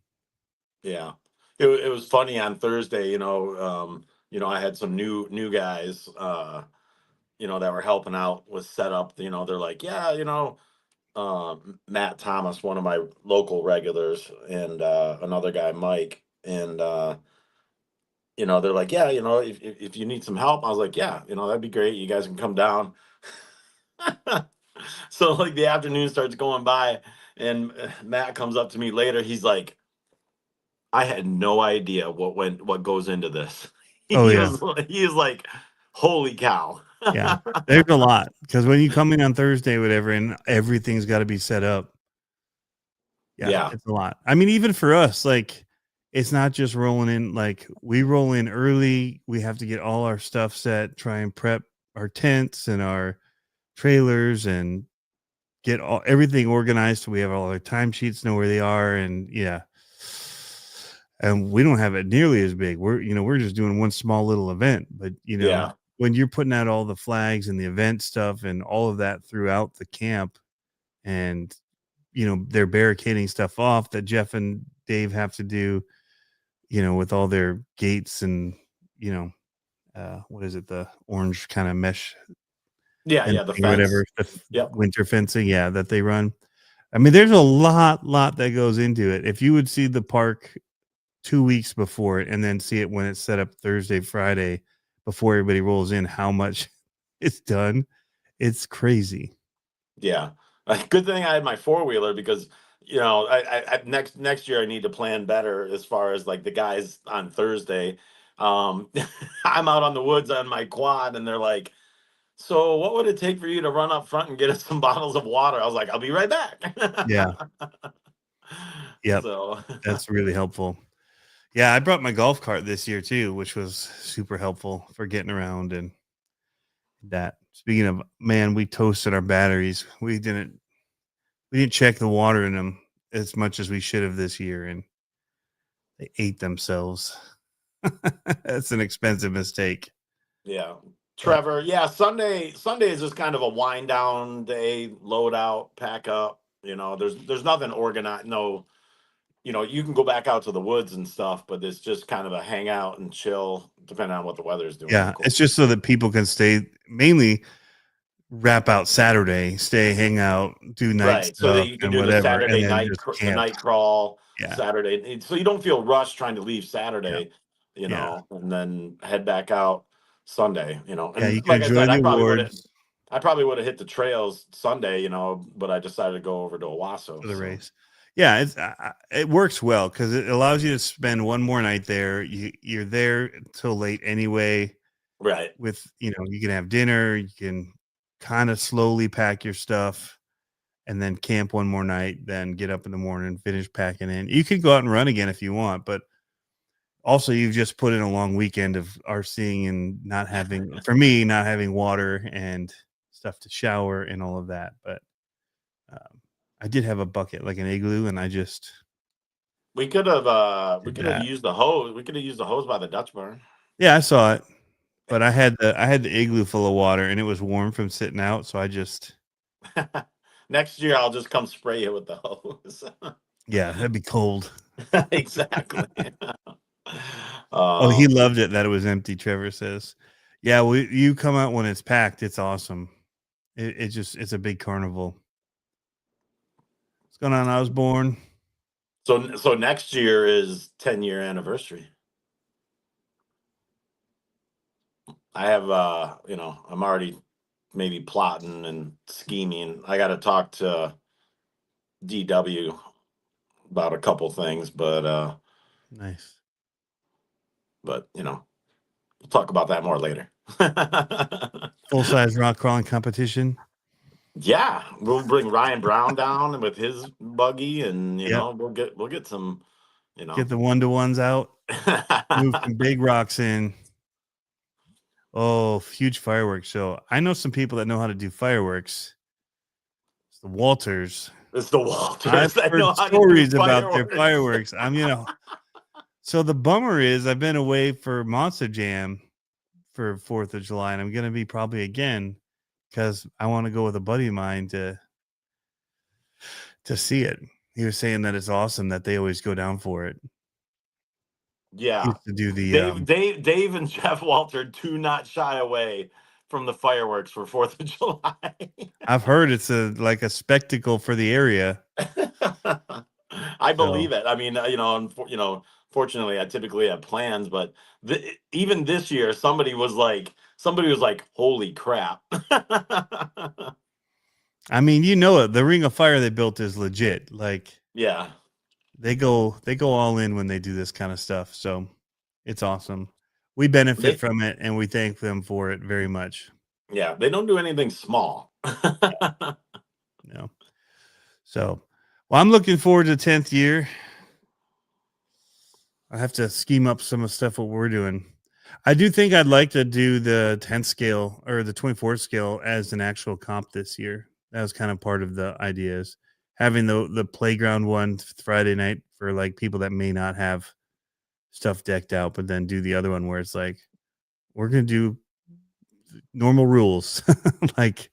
Yeah. It was funny on Thursday, I had some new guys, that were helping out with setup. They're like, yeah, Matt Thomas, one of my local regulars, and another guy, Mike, and they're like, yeah, if you need some help, I was like, yeah, that'd be great. You guys can come down. So like the afternoon starts going by, and Matt comes up to me later. He's like, I had no idea what goes into this. Oh yeah, He is like, holy cow. yeah. There's a lot because when you come in on Thursday, whatever, and everything's got to be set up. Yeah, Yeah. it's a lot. I mean, even for us, like it's not just rolling in. Like we roll in early. We have to get all our stuff set, try and prep our tents and our trailers, and get everything organized so we have all our timesheets, know where they are, and yeah. And we don't have it nearly as big. We're just doing one small little event, but Yeah. when you're putting out all the flags and the event stuff and all of that throughout the camp, and they're barricading stuff off that Jeff and Dave have to do, with all their gates and what is it, the orange kind of mesh Yeah. Yeah. The fencing or fence. whatever, the Yep. winter fencing, yeah, that they run. I mean, there's a lot that goes into it. If you would see the park 2 weeks before it and then see it when it's set up Thursday, Friday, before everybody rolls in, how much it's done, it's crazy. Yeah. Good thing I had my four-wheeler, because I next year I need to plan better as far as like the guys on Thursday. Um I'm out on the woods on my quad, and they're like, so what would it take for you to run up front and get us some bottles of water? I was like, I'll be right back. Yeah. Yep. So That's really helpful. Yeah, I brought my golf cart this year too, which was super helpful for getting around and that. Speaking of, man, we toasted our batteries. We didn't check the water in them as much as we should have this year, and they ate themselves. That's an expensive mistake. yeah. But Trevor, yeah, Sunday is just kind of a wind down day, load out, pack up. There's nothing organized. No, you can go back out to the woods and stuff, but it's just kind of a hangout and chill, depending on what the weather's doing, of yeah, course. it's just so that people can stay mainly wrap out Saturday, stay, hang out, do night Right, so that stuff you can and do the whatever, and Saturday then night just the camp. night crawl Yeah, Saturday, so you don't feel rushed trying to leave yeah, Saturday, yeah, and then head back out Sunday, yeah. You and can like I enjoy said, the awards I probably would have hit the trails Sunday, but I decided to go over to Owasso, for the so race. Yeah, it works well because it allows you to spend one more night there. You're there till late anyway. right. With you can have dinner, you can kind of slowly pack your stuff, and then camp one more night, then get up in the morning, finish packing in. You could go out and run again if you want, but also you've just put in a long weekend of RCing and not having, for me, not having water and stuff to shower and all of that. But I did have a bucket, like an igloo, and I just We did could have that. used the hose. We could have used the hose by the Dutch barn. Yeah, I saw it, but I had the igloo full of water, and it was warm from sitting out, so I just Next year, I'll just come spray you with the hose. yeah, that'd be cold. Exactly. Oh, he Um, loved it that it was empty, Trevor says. Yeah, you come out when it's packed, it's awesome. It's a big carnival. What's going on, Osborne? so next year is 10-year anniversary. I have, I'm already maybe plotting and scheming. I got to talk to DW about a couple things, Nice. we'll talk about that more later. Full-size rock crawling competition. Yeah, we'll bring Ryan Brown down with his buggy, and Yep. we'll get some, you Get know. the one-to-ones out. Move some big rocks in. Oh, huge fireworks show. I know some people that know how to do fireworks. It's the Walters. It's the I've Walters that heard know how to do stories about their fireworks. fireworks. So the bummer is I've been away for Monster Jam for 4th of July, and I'm gonna be probably again because I want to go with a buddy of mine to see it. He was saying that it's awesome that they always go down for it. He Yeah, used to do the Dave, and Jeff Walter do not shy away from the fireworks for 4th of July. I've heard it's like a spectacle for the area. I So believe it. I mean, fortunately, I typically have plans, but even this year, somebody was like, "Holy crap!" I mean, it. The Ring of Fire they built is legit. Like Yeah, they go all in when they do this kind of stuff. So it's awesome. We benefit they from it and we thank them for it very much. yeah they don't do anything small. You know. So well, I'm looking forward to the 10th year. I have to scheme up some of the stuff what we're doing. I do think I'd like to do the 10th scale or the 24th scale as an actual comp this year. That was kind of part of the ideas. Having the playground one Friday night for like people that may not have stuff decked out, but then do the other one where it's like we're gonna do normal rules. Like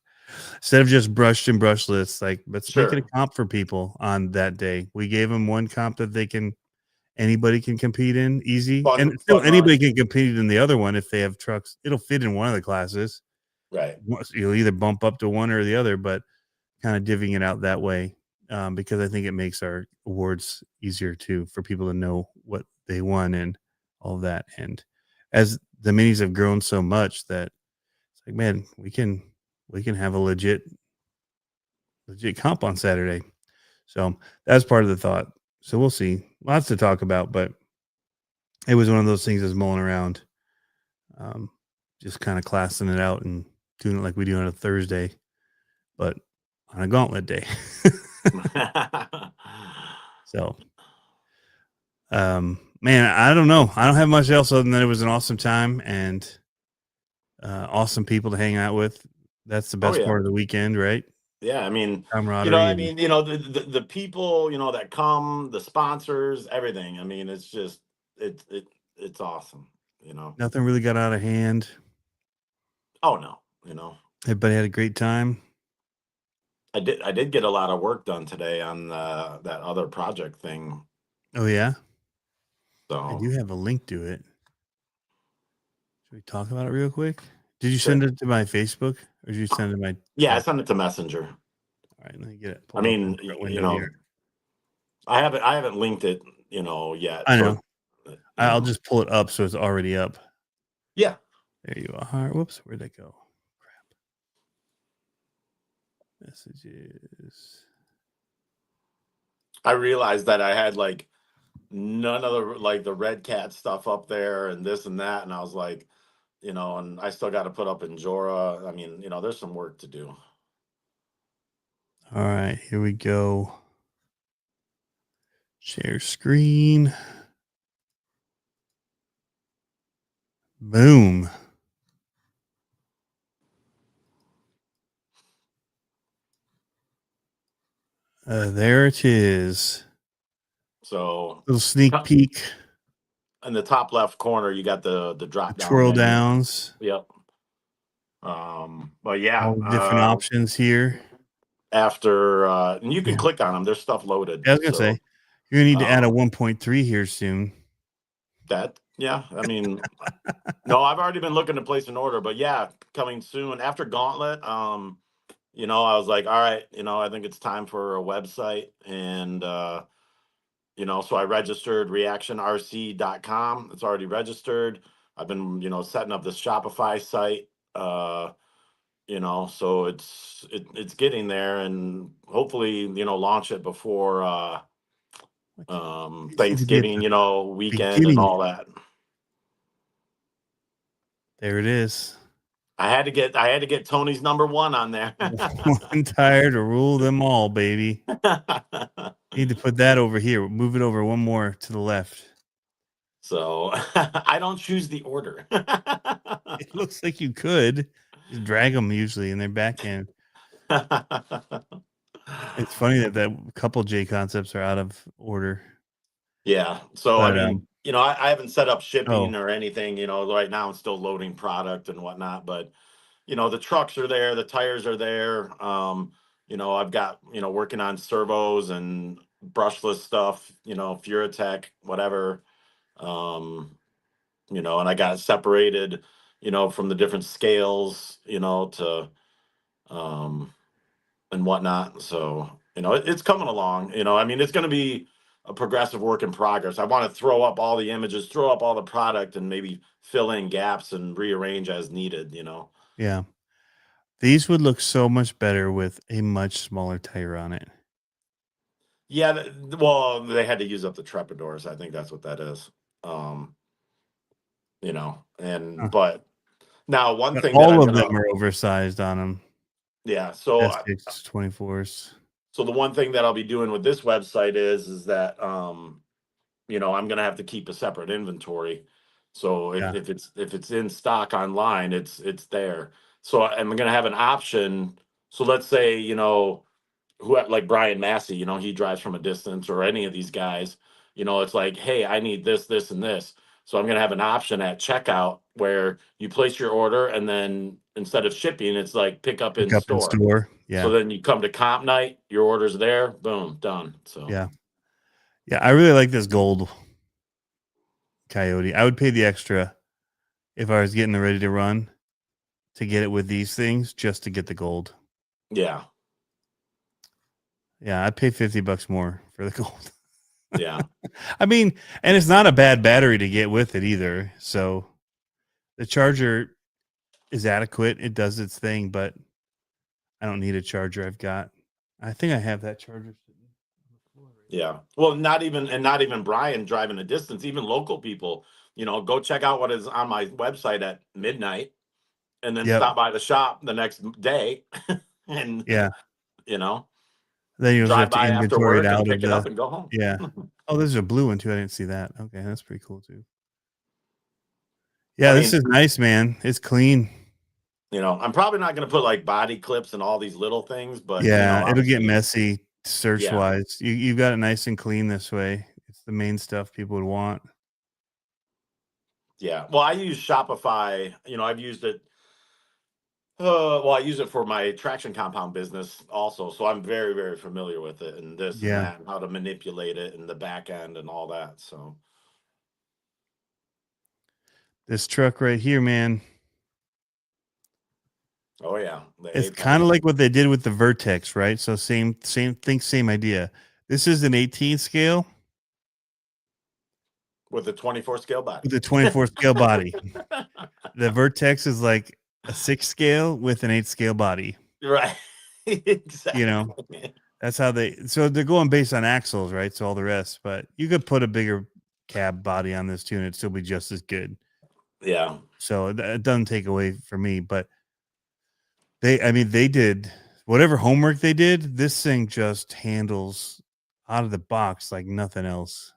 instead of just brushed and brushless, like let's make it a Sure, comp for people on that day. We gave them one comp that anybody can compete in easy, and still fun run. anybody can compete in the other one if they have trucks. It'll fit in one of the classes. Right. You'll either bump up to one or the other, but kind of divvying it out that way, because I think it makes our awards easier too for people to know what they won and all of that. And as the minis have grown so much that it's like, man, we can have a legit comp on Saturday. So that's part of the thought. So we'll see. Lots to talk about, but it was one of those things that's mulling around. Um, just kind of classing it out and doing it like we do on a Thursday, but on a gauntlet day. So, man, I don't know. I don't have much else other than that it was an awesome time and awesome people to hang out with. That's the Oh best yeah. part of the weekend, right? Yeah, I mean, Camaraderie and the people, that come, the sponsors, everything. I mean, it's just it's awesome, nothing really got out of hand. Oh no, Everybody had a great time. I did get a lot of work done today on that other project thing. Oh yeah, I So do have a link to it. Should we talk about it real quick? Did you Shit. send it to my Facebook or did you send it to my Yeah, I text? sent it to Messenger. All right, let me get it I pulled up in mean, the front you window here. know, I haven't linked it, yet. I So, know. I'll just pull it up so it's already up. yeah. There you are. Whoops, where'd that go? Crap. Messages. I realized that I had like none of the like the red cat stuff up there and this and that, and I was like, and I still got to put up Enjora. I mean, there's some work to do. All right, here we go. Share screen. Boom. There it is. So, Little sneak peek. in the top left corner, you got the The drop down twirl menu. downs. Yep. But yeah, All the different options here. after and you can Yeah. click on them. There's stuff loaded. I was gonna So say you're gonna need to add a um, 1.3 here soon. yeah. I mean, no, I've already been looking to place an order, but yeah, coming soon after Gauntlet. I was like, all right, I think it's time for a website, and so I registered reactionrc.com. It's already registered. I've been, setting up this Shopify site. So it's getting there, and hopefully, launch it before It seems to be at Thanksgiving, the weekend and beginning. all that. There it is. I had to get Tony's number one on there. One tire to rule them all, baby. Need to put that over here. Move it over one more to the left. So I don't choose the order. It looks like you could just drag them usually in their back end. It's funny that couple J concepts are out of order. Yeah. So I But mean, I haven't set up shipping oh or anything. Right now I'm still loading product and whatnot, but the trucks are there, the tires are there. I've got, working on servos and brushless stuff, Furatech, whatever. And I got it separated, from the different scales, to um and whatnot. So, it's coming along. I mean, it's gonna be a progressive work in progress. I want to throw up all the images, throw up all the product, and maybe fill in gaps and rearrange as needed. yeah. These would look so much better with a much smaller tire on it. Yeah, well, they had to use up the trepidors. I think that's what that is. Um, Huh. but now one But thing that all I'm of them gonna, are oversized on them. yeah, so SX 24s. so the one thing that I'll be doing with this website is that I'm gonna have to keep a separate inventory. So Yeah. if it's in stock online, it's there. So I'm gonna have an option. So let's say, who like Brian Massey, he drives from a distance, or any of these guys, it's like, hey, I need this, this, and this. So I'm gonna have an option at checkout where you place your order, and then instead of shipping, it's like pick up in Pick up in store. store. So Yeah. then you come to comp night, your order's there, boom, done. So Yeah. Yeah. I really like this gold Coyote. I would pay the extra if I was getting the ready to run to get it with these things just to get the gold. yeah, Yeah, I'd pay $50 more for the gold. yeah, I mean, and it's not a bad battery to get with it either. So the charger is adequate. It does its thing, but I don't need a charger. I think I have that charger sitting on the floor right yeah. Well, not even Brian driving a distance, even local people, go check out what is on my website at midnight, and then there. Yep. stop by the shop the next day and Yeah. you know Then you just have drive to by after inventory it work and out of pick it up the. and go home. Yeah. Oh, there's a blue one too. I didn't see that. Okay, that's pretty cool too. Yeah, I this mean, is nice, man. It's clean. I'm probably not going to put like body clips and all these little things, but Yeah, it'll get obviously, messy search yeah, wise. You've got it nice and clean this way. It's the main stuff people would want. yeah. Well, I use Shopify. I've used it. Well, I use it for my traction compound business also, so I'm very, very familiar with it, and this and Yeah. that, and how to manipulate it, and the back end and all that. So This truck right here, man. Oh yeah, the It's kind of Apex like what they did with the Vertex, right? So same idea. This is an 18 scale with the 24 scale body. with a 24 scale body. The Vertex is like a 6 scale with an 8 scale body. Right. You know, Exactly. that's how they're going based on axles, right? So all the rest, but you could put a bigger cab body on this too, and it'd still be just as good. Yeah. So it doesn't take away from me, but I mean, they did whatever homework they did. This thing just handles out of the box like nothing else.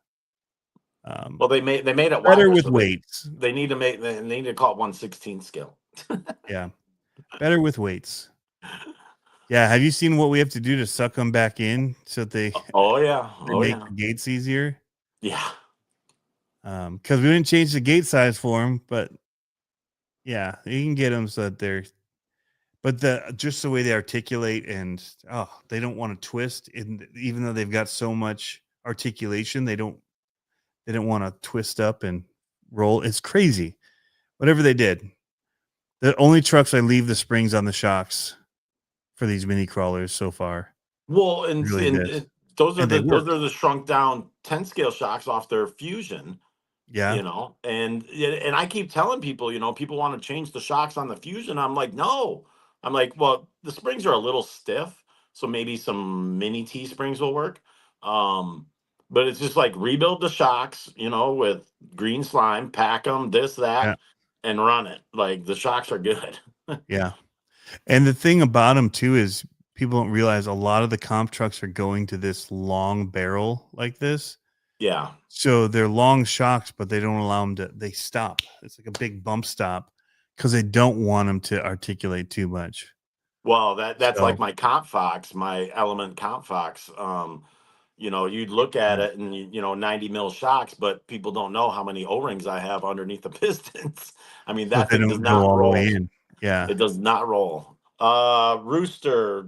Um, Well, they made it better wider, with so weights. they need to call it 1/16 scale. Yeah, better with weights. Yeah, have you seen what we have to do to suck them back in so that Oh yeah. they Oh make yeah. the gates easier? Yeah. Because we didn't change the gate size for them, but yeah, you can get them so that they're. But just the way they articulate and they don't want to twist. And even though they've got so much articulation, they don't want to twist up and roll. It's crazy. Whatever they did. The only trucks I leave the springs on the shocks for these mini crawlers so far. Well, Really this. those are And they work. the shrunk down 10 scale shocks off their Fusion, Yeah. and I keep telling people, people want to change the shocks on the Fusion. I'm like, no. I'm like, well, the springs are a little stiff, so maybe some mini T springs will work. Um, but it's just like rebuild the shocks, with green slime, pack them, this, Yeah. that, and run it. Like the shocks are good. Yeah. And the thing about them too is people don't realize a lot of the comp trucks are going to this long barrel like this. Yeah. So they're long shocks, but they don't allow them they stop. It's like a big bump stop because they don't want them to articulate too much. Well, that's like So my Comp Fox, my Element Comp Fox. You'd look at yeah. it and 90 mil shocks, but people don't know how many O-rings I have underneath the pistons. I mean, So that they thing does don't go not all the way roll. in. Yeah. It does not roll. Rooster,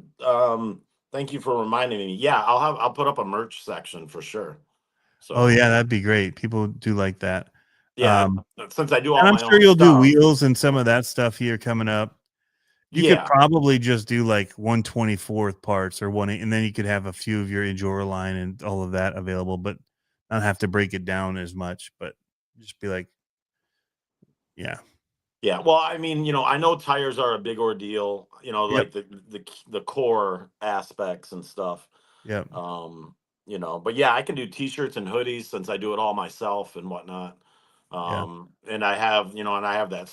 thank you for reminding me. Yeah, I'll put up a merch section for sure. Oh So yeah, that'd be great. People do like that. yeah, Um, since I do and all I'm my sure own you'll do stuff. wheels and some of that stuff here coming up. You could Yeah. probably just do like 1/24th parts or and then you could have a few of your Injora line and all of that available, but not have to break it down as much. But just be like, yeah, Yeah, well, I mean, I know tires are a big ordeal, yep, like the core aspects and stuff. yep, Um, but yeah, I can do t-shirts and hoodies since I do it all myself and whatnot. yeah. And I have that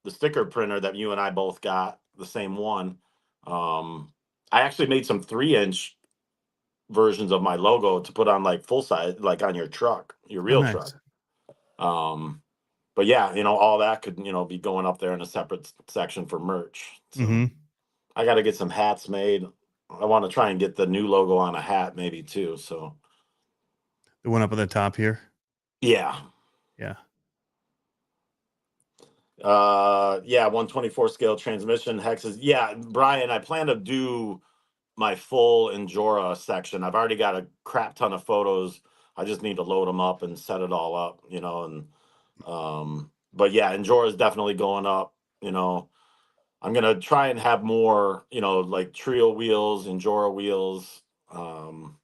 the sticker printer that you and I both got, the same one. I actually made some 3-inch versions of my logo to put on like full size, like on your truck, your Oh, real truck. nice. Um, but yeah, all that could, be going up there in a separate section for merch. So Mm-hmm. I got to get some hats made. I want to try and get the new logo on a hat maybe too. So The one up at the top here. yeah. Yeah. Yeah, 1/24 scale transmission hexes. Yeah, Brian, I plan to do my full Injora section. I've already got a crap ton of photos. I just need to load them up and set it all up, and but yeah, Injora is definitely going up, I'm gonna try and have more, like trio wheels, Injora wheels. Um,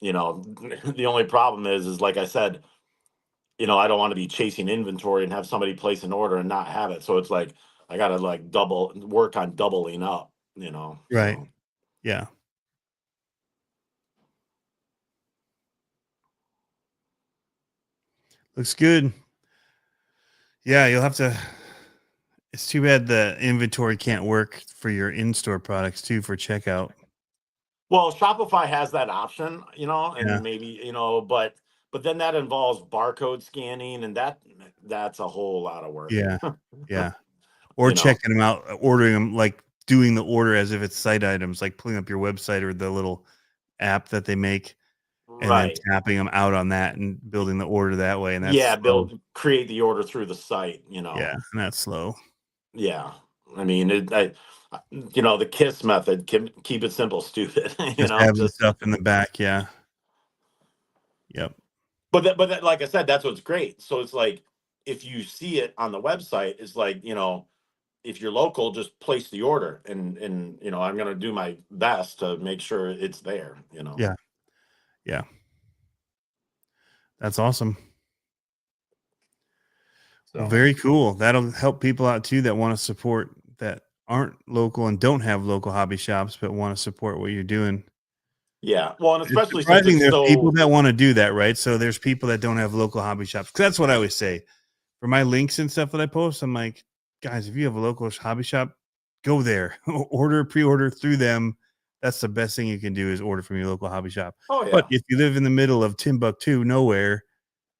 the only problem is like I said, I don't want to be chasing inventory and have somebody place an order and not have it. So it's like I gotta like double work on doubling up, Right. So Yeah. Looks good. Yeah, you'll have to. It's too bad the inventory can't work for your in-store products too for checkout. well, Shopify has that option, Yeah. and maybe, but then that involves barcode scanning and that's a whole lot of work. Yeah. Yeah. Or you know. checking them out, ordering them, like doing the order as if it's site items, like pulling up your website or the little app that they make and then Right. tapping them out on that and building the order that way. And Yeah, that's slow. create the order through the site. Yeah. And that's slow. Yeah. I mean, the KISS method, keep it simple, stupid, Just having just, stuff in the back. Yeah. Yep. but like I said, that's what's great. So it's like, if you see it on the website, it's like, if you're local, just place the order, and I'm gonna do my best to make sure it's there. Yeah. Yeah. That's awesome. Well, So very cool. That'll help people out too that want to support that aren't local and don't have local hobby shops, but want to support what you're doing. yeah, well, and It's especially since surprising it's there's people so. that want to do that, right? So there's people that don't have local hobby shops. 'Cause that's what I always say for my links and stuff that I post. I'm like, guys, if you have a local hobby shop, go there, pre-order through them. That's the best thing you can do is order from your local hobby shop. Oh But yeah, if you live in the middle of Timbuktu, nowhere,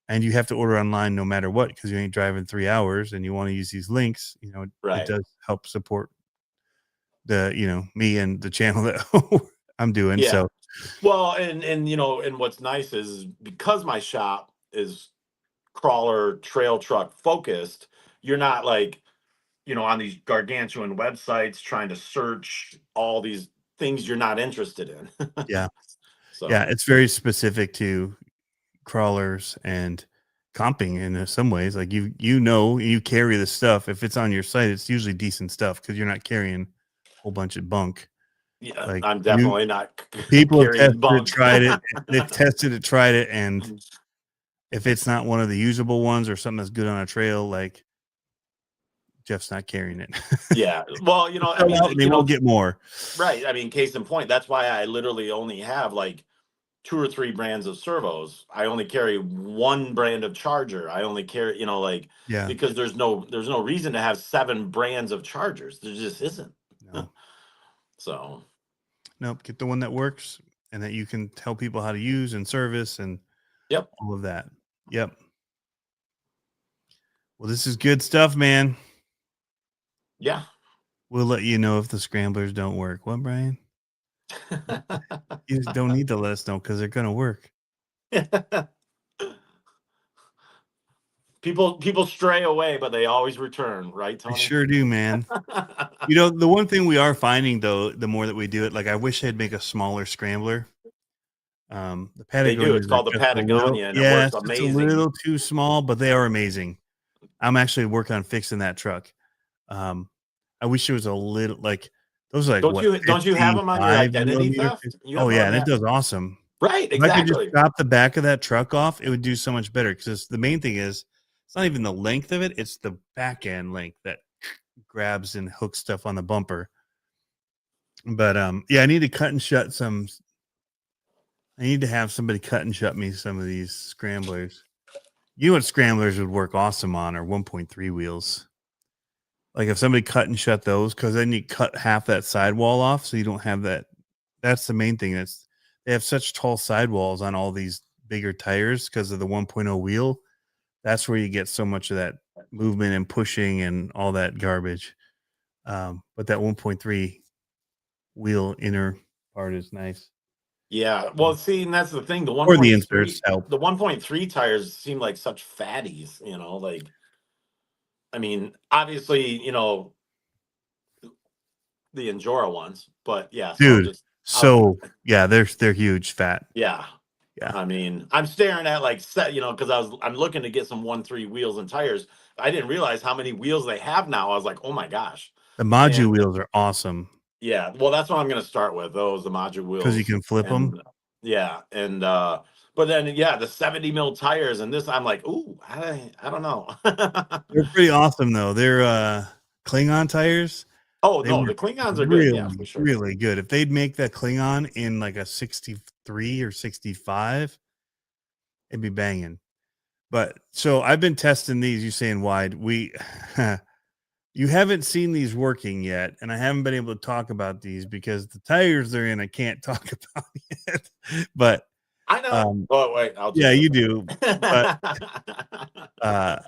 and you have to order online no matter what because you ain't driving 3 hours and you want to use these links, it right. does help support me and the channel that I'm doing. Yeah. So Well, and what's nice is because my shop is crawler trail truck focused, you're not like, on these gargantuan websites trying to search all these things you're not interested in. yeah, yeah, So it's very specific to crawlers and comping in some ways. Like you carry the stuff. If it's on your site, it's usually decent stuff because you're not carrying a whole bunch of bunk. yeah, Like I'm you definitely not people have carrying tested it, bunk. tried it. They've tested it, tried it, and if it's not one of the usable ones or something that's good on a trail, like Jeff's not carrying it. Yeah. Well, I Sell mean, out and they won't get more. right. I mean, case in point, that's why I literally only have like two or three brands of servos. I only carry one brand of charger. I only carry, like, Yeah. because there's no reason to have seven brands of chargers. There just isn't. No. So, Nope. Get the one that works and that you can tell people how to use and service and yep. all of that. Yep. Well, this is good stuff, man. Yeah. We'll let you know if the scramblers don't work. What, Brian? You just don't need to let us know because they're gonna work. People stray away, but they always return, right, I Tony? sure do, man. The one thing we are finding though, the more that we do it, like I wish they'd make a smaller scrambler. The They do. It's Patagonias are called the just a little, Patagonia, and it yeah, works it's just a amazing. little too small, but they are amazing. I'm actually working on fixing that truck. Um, I wish it was a little like those are like Don't what you have them on your 55 identity millimeter. theft? You have Oh them yeah, on and it that, does awesome. right? If I could just Exactly. chop the back of that truck off, it would do so much better. Because the main thing is, it's not even the length of it; it's the back end length that grabs and hooks stuff on the bumper. But yeah, I need to cut and shut some. I need to have somebody cut and shut me some of these scramblers. You know what scramblers would work awesome on are 1.3 wheels. Like if somebody cut and shut those, because then you cut half that sidewall off, so you don't have that. That's the main thing. They have such tall sidewalls on all these bigger tires because of the 1.0 wheel. That's where you get so much of that movement and pushing and all that garbage. But that 1.3 wheel inner part is nice. Yeah. Well, see, and that's the thing. The Or the inserts 1.3, help. the 1.3 tires seem like such fatties. Like, I mean, obviously, the Endura ones, but yeah. So Dude. just out. So yeah, they're huge, fat. Yeah. Yeah. I mean, I'm staring at like set, because I'm looking to get some 1.3 wheels and tires. I didn't realize how many wheels they have now. I was like, oh my gosh. The module And wheels are awesome yeah, well, that's what I'm gonna start with, those, the module because you wheels. can flip them. And yeah, and but then yeah, the 70 mil tires and this, I'm like, ooh, I don't know. They're pretty awesome though. They're Klingon tires. Oh They no, were the Klingons are good, yeah, for really, sure. really good. If they'd make that Klingon in like a 63 or 65, it'd be banging. But so I've been testing these. You saying wide? You haven't seen these working yet, and I haven't been able to talk about these because the tires they're in I can't talk about yet. But I know. Oh wait, I'll yeah, jinx you it. do. But uh,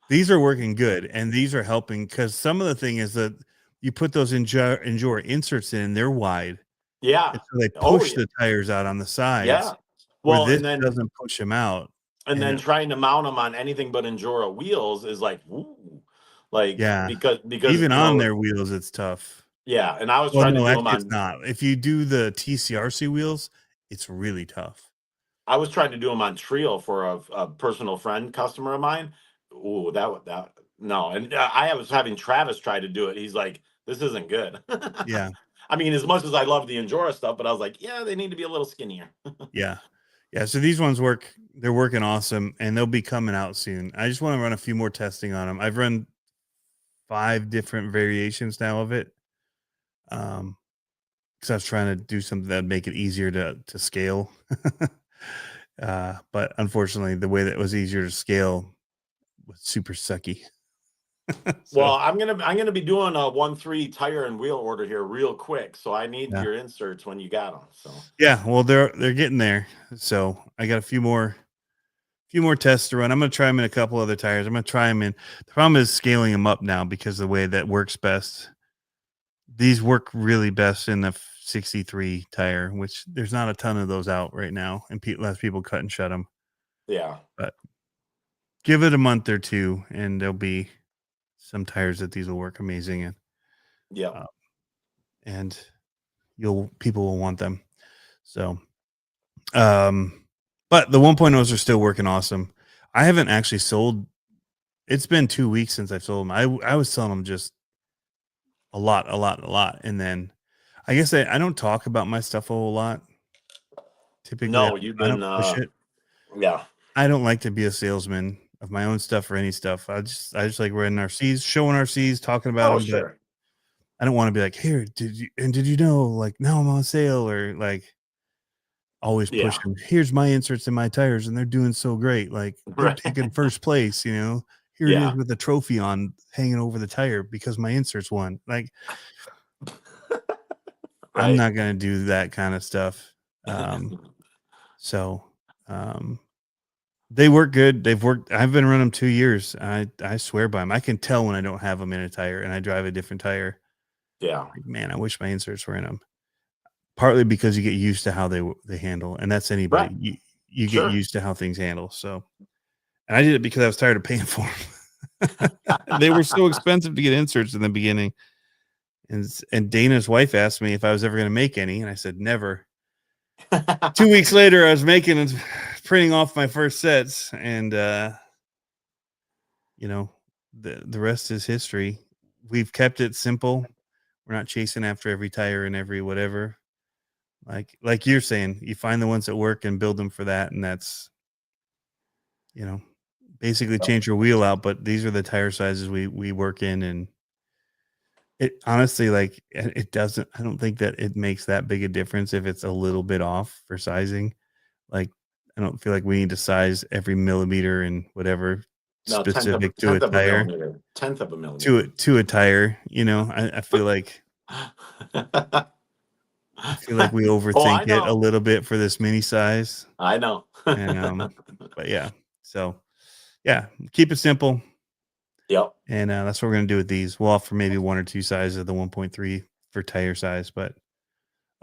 these are working good, and these are helping because some of the thing is that you put those Endure inserts in, they're wide, Yeah. and so they Oh push yeah. the tires out on the sides Yeah. where Well, this and then doesn't push them out. and And then it, trying to mount them on anything but Endura wheels is like, ooh, like yeah, because even on their wheels, it's tough. yeah, and I was Well, trying to no, do them actually, it's on not. If you do the TCRC wheels, it's really tough. I was trying to do them on Trio for a personal friend customer of mine. Ooh, that No, and I was having Travis try to do it. He's like, "This isn't good." Yeah. I mean, as much as I love the Endura stuff, but I was like, "Yeah, they need to be a little skinnier." Yeah. Yeah. So these ones work. They're working awesome, and they'll be coming out soon. I just want to run a few more testing on them. I've run 5 different variations now of it. Because I was trying to do something that'd make it easier to scale. But unfortunately, the way that was easier to scale was super sucky. Well, So I'm gonna be doing a 1-3 tire and wheel order here real quick, so I need yeah, your inserts when you got them. So yeah. Well, they're getting there. So I got a few more tests to run. I'm gonna try them in a couple other tires. I'm gonna try them in. The problem is scaling them up now because the way that works best. These work really best in the 63 tire, which there's not a ton of those out right now, and less people cut and shut them. yeah, But give it a month or two, and there'll be some tires that these will work amazing in, yep. uh, and people will want them. So, um, but the 1.0s are still working awesome. I haven't actually sold. It's been 2 weeks since I've sold them. I was selling them just a lot, and then I guess I don't talk about my stuff a whole lot. Typically, No, you've I been don't push it. yeah. I don't like to be a salesman of my own stuff or any stuff. I just like running RCs, showing RCs, talking about Oh, them, but sure. I don't want to be like, "Here, did you know, like, now I'm on sale," or, like, always Yeah. pushing, "Here's my inserts in my tires, and they're doing so great, like, they're Right. taking first place, you know? Here it is Yeah. with a trophy on hanging over the tire because my inserts won." Like, I'm Right. not gonna do that kinda stuff. Um, so, um They work good. I've been running them 2 years. I swear by them. I can tell when I don't have them in a tire and I drive a different tire. Yeah. Like, man, I wish my inserts were in them. Partly because you get used to how they handle, and that's Right. anybody. You get Sure. used to how things handle, so and I did it because I was tired of paying for them. They were so expensive to get inserts in the beginning, and Dana's wife asked me if I was ever gonna make any, and I said, "Never." 2 weeks later, I was making and printing off my first sets, and, you know, the rest is history. We've kept it simple. We're not chasing after every tire and every whatever. Like you're saying, you find the ones that work and build them for that, and that's, you know, basically change your wheel out. But these are the tire sizes we work in, and it honestly, like, it doesn't. I don't think that it makes that big a difference if it's a little bit off for sizing. Like, I don't feel like we need to size every millimeter and whatever No, tenth of specific to a tenth of a tire. millimeter. Tenth of a To millimeter. a tire, you know, I feel like we Oh, overthink I it a know. little bit for this mini size, I know. and, but yeah, so, yeah, keep it simple, Yep. and, that's what we're gonna do with these. We'll offer maybe 1 or 2 sizes of the 1.3 for tire size, but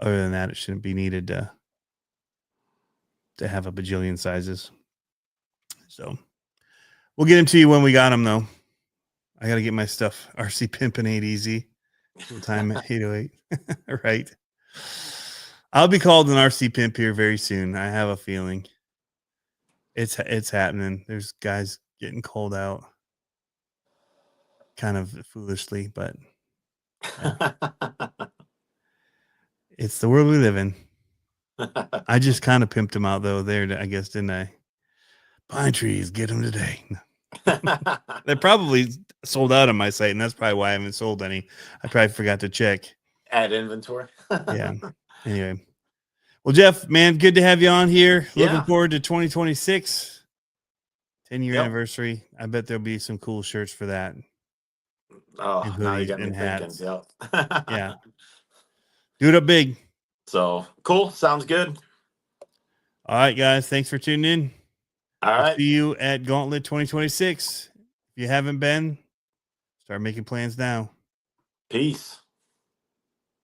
other than that, it shouldn't be needed to have a bajillion sizes, so, we'll get them to you when we got them, though. I gotta get my stuff RC pimping ain't easy. Full time at 808. Right. I'll be called an RC pimp here very soon. I have a feeling it's happening. There's guys getting called out kind of foolishly, but yeah, it's the world we live in. I just kind of pimped them out though. There, I guess, didn't I? Pine trees, get them today. They're probably sold out on my site, and that's probably why I haven't sold any. I probably forgot to check. Add inventory. Yeah. Anyway, well, Jeff, man, good to have you on here. Looking Yeah. forward to 2026, 10-year Yep. anniversary. I bet there'll be some cool shirts for that, and Oh, now you hoodies got me and thinking. hats. Yep. Yeah. Do it up big. So cool. Sounds good. All right, guys. Thanks for tuning in. All We'll right. see you at Gauntlet 2026. If you haven't been, start making plans now. Peace.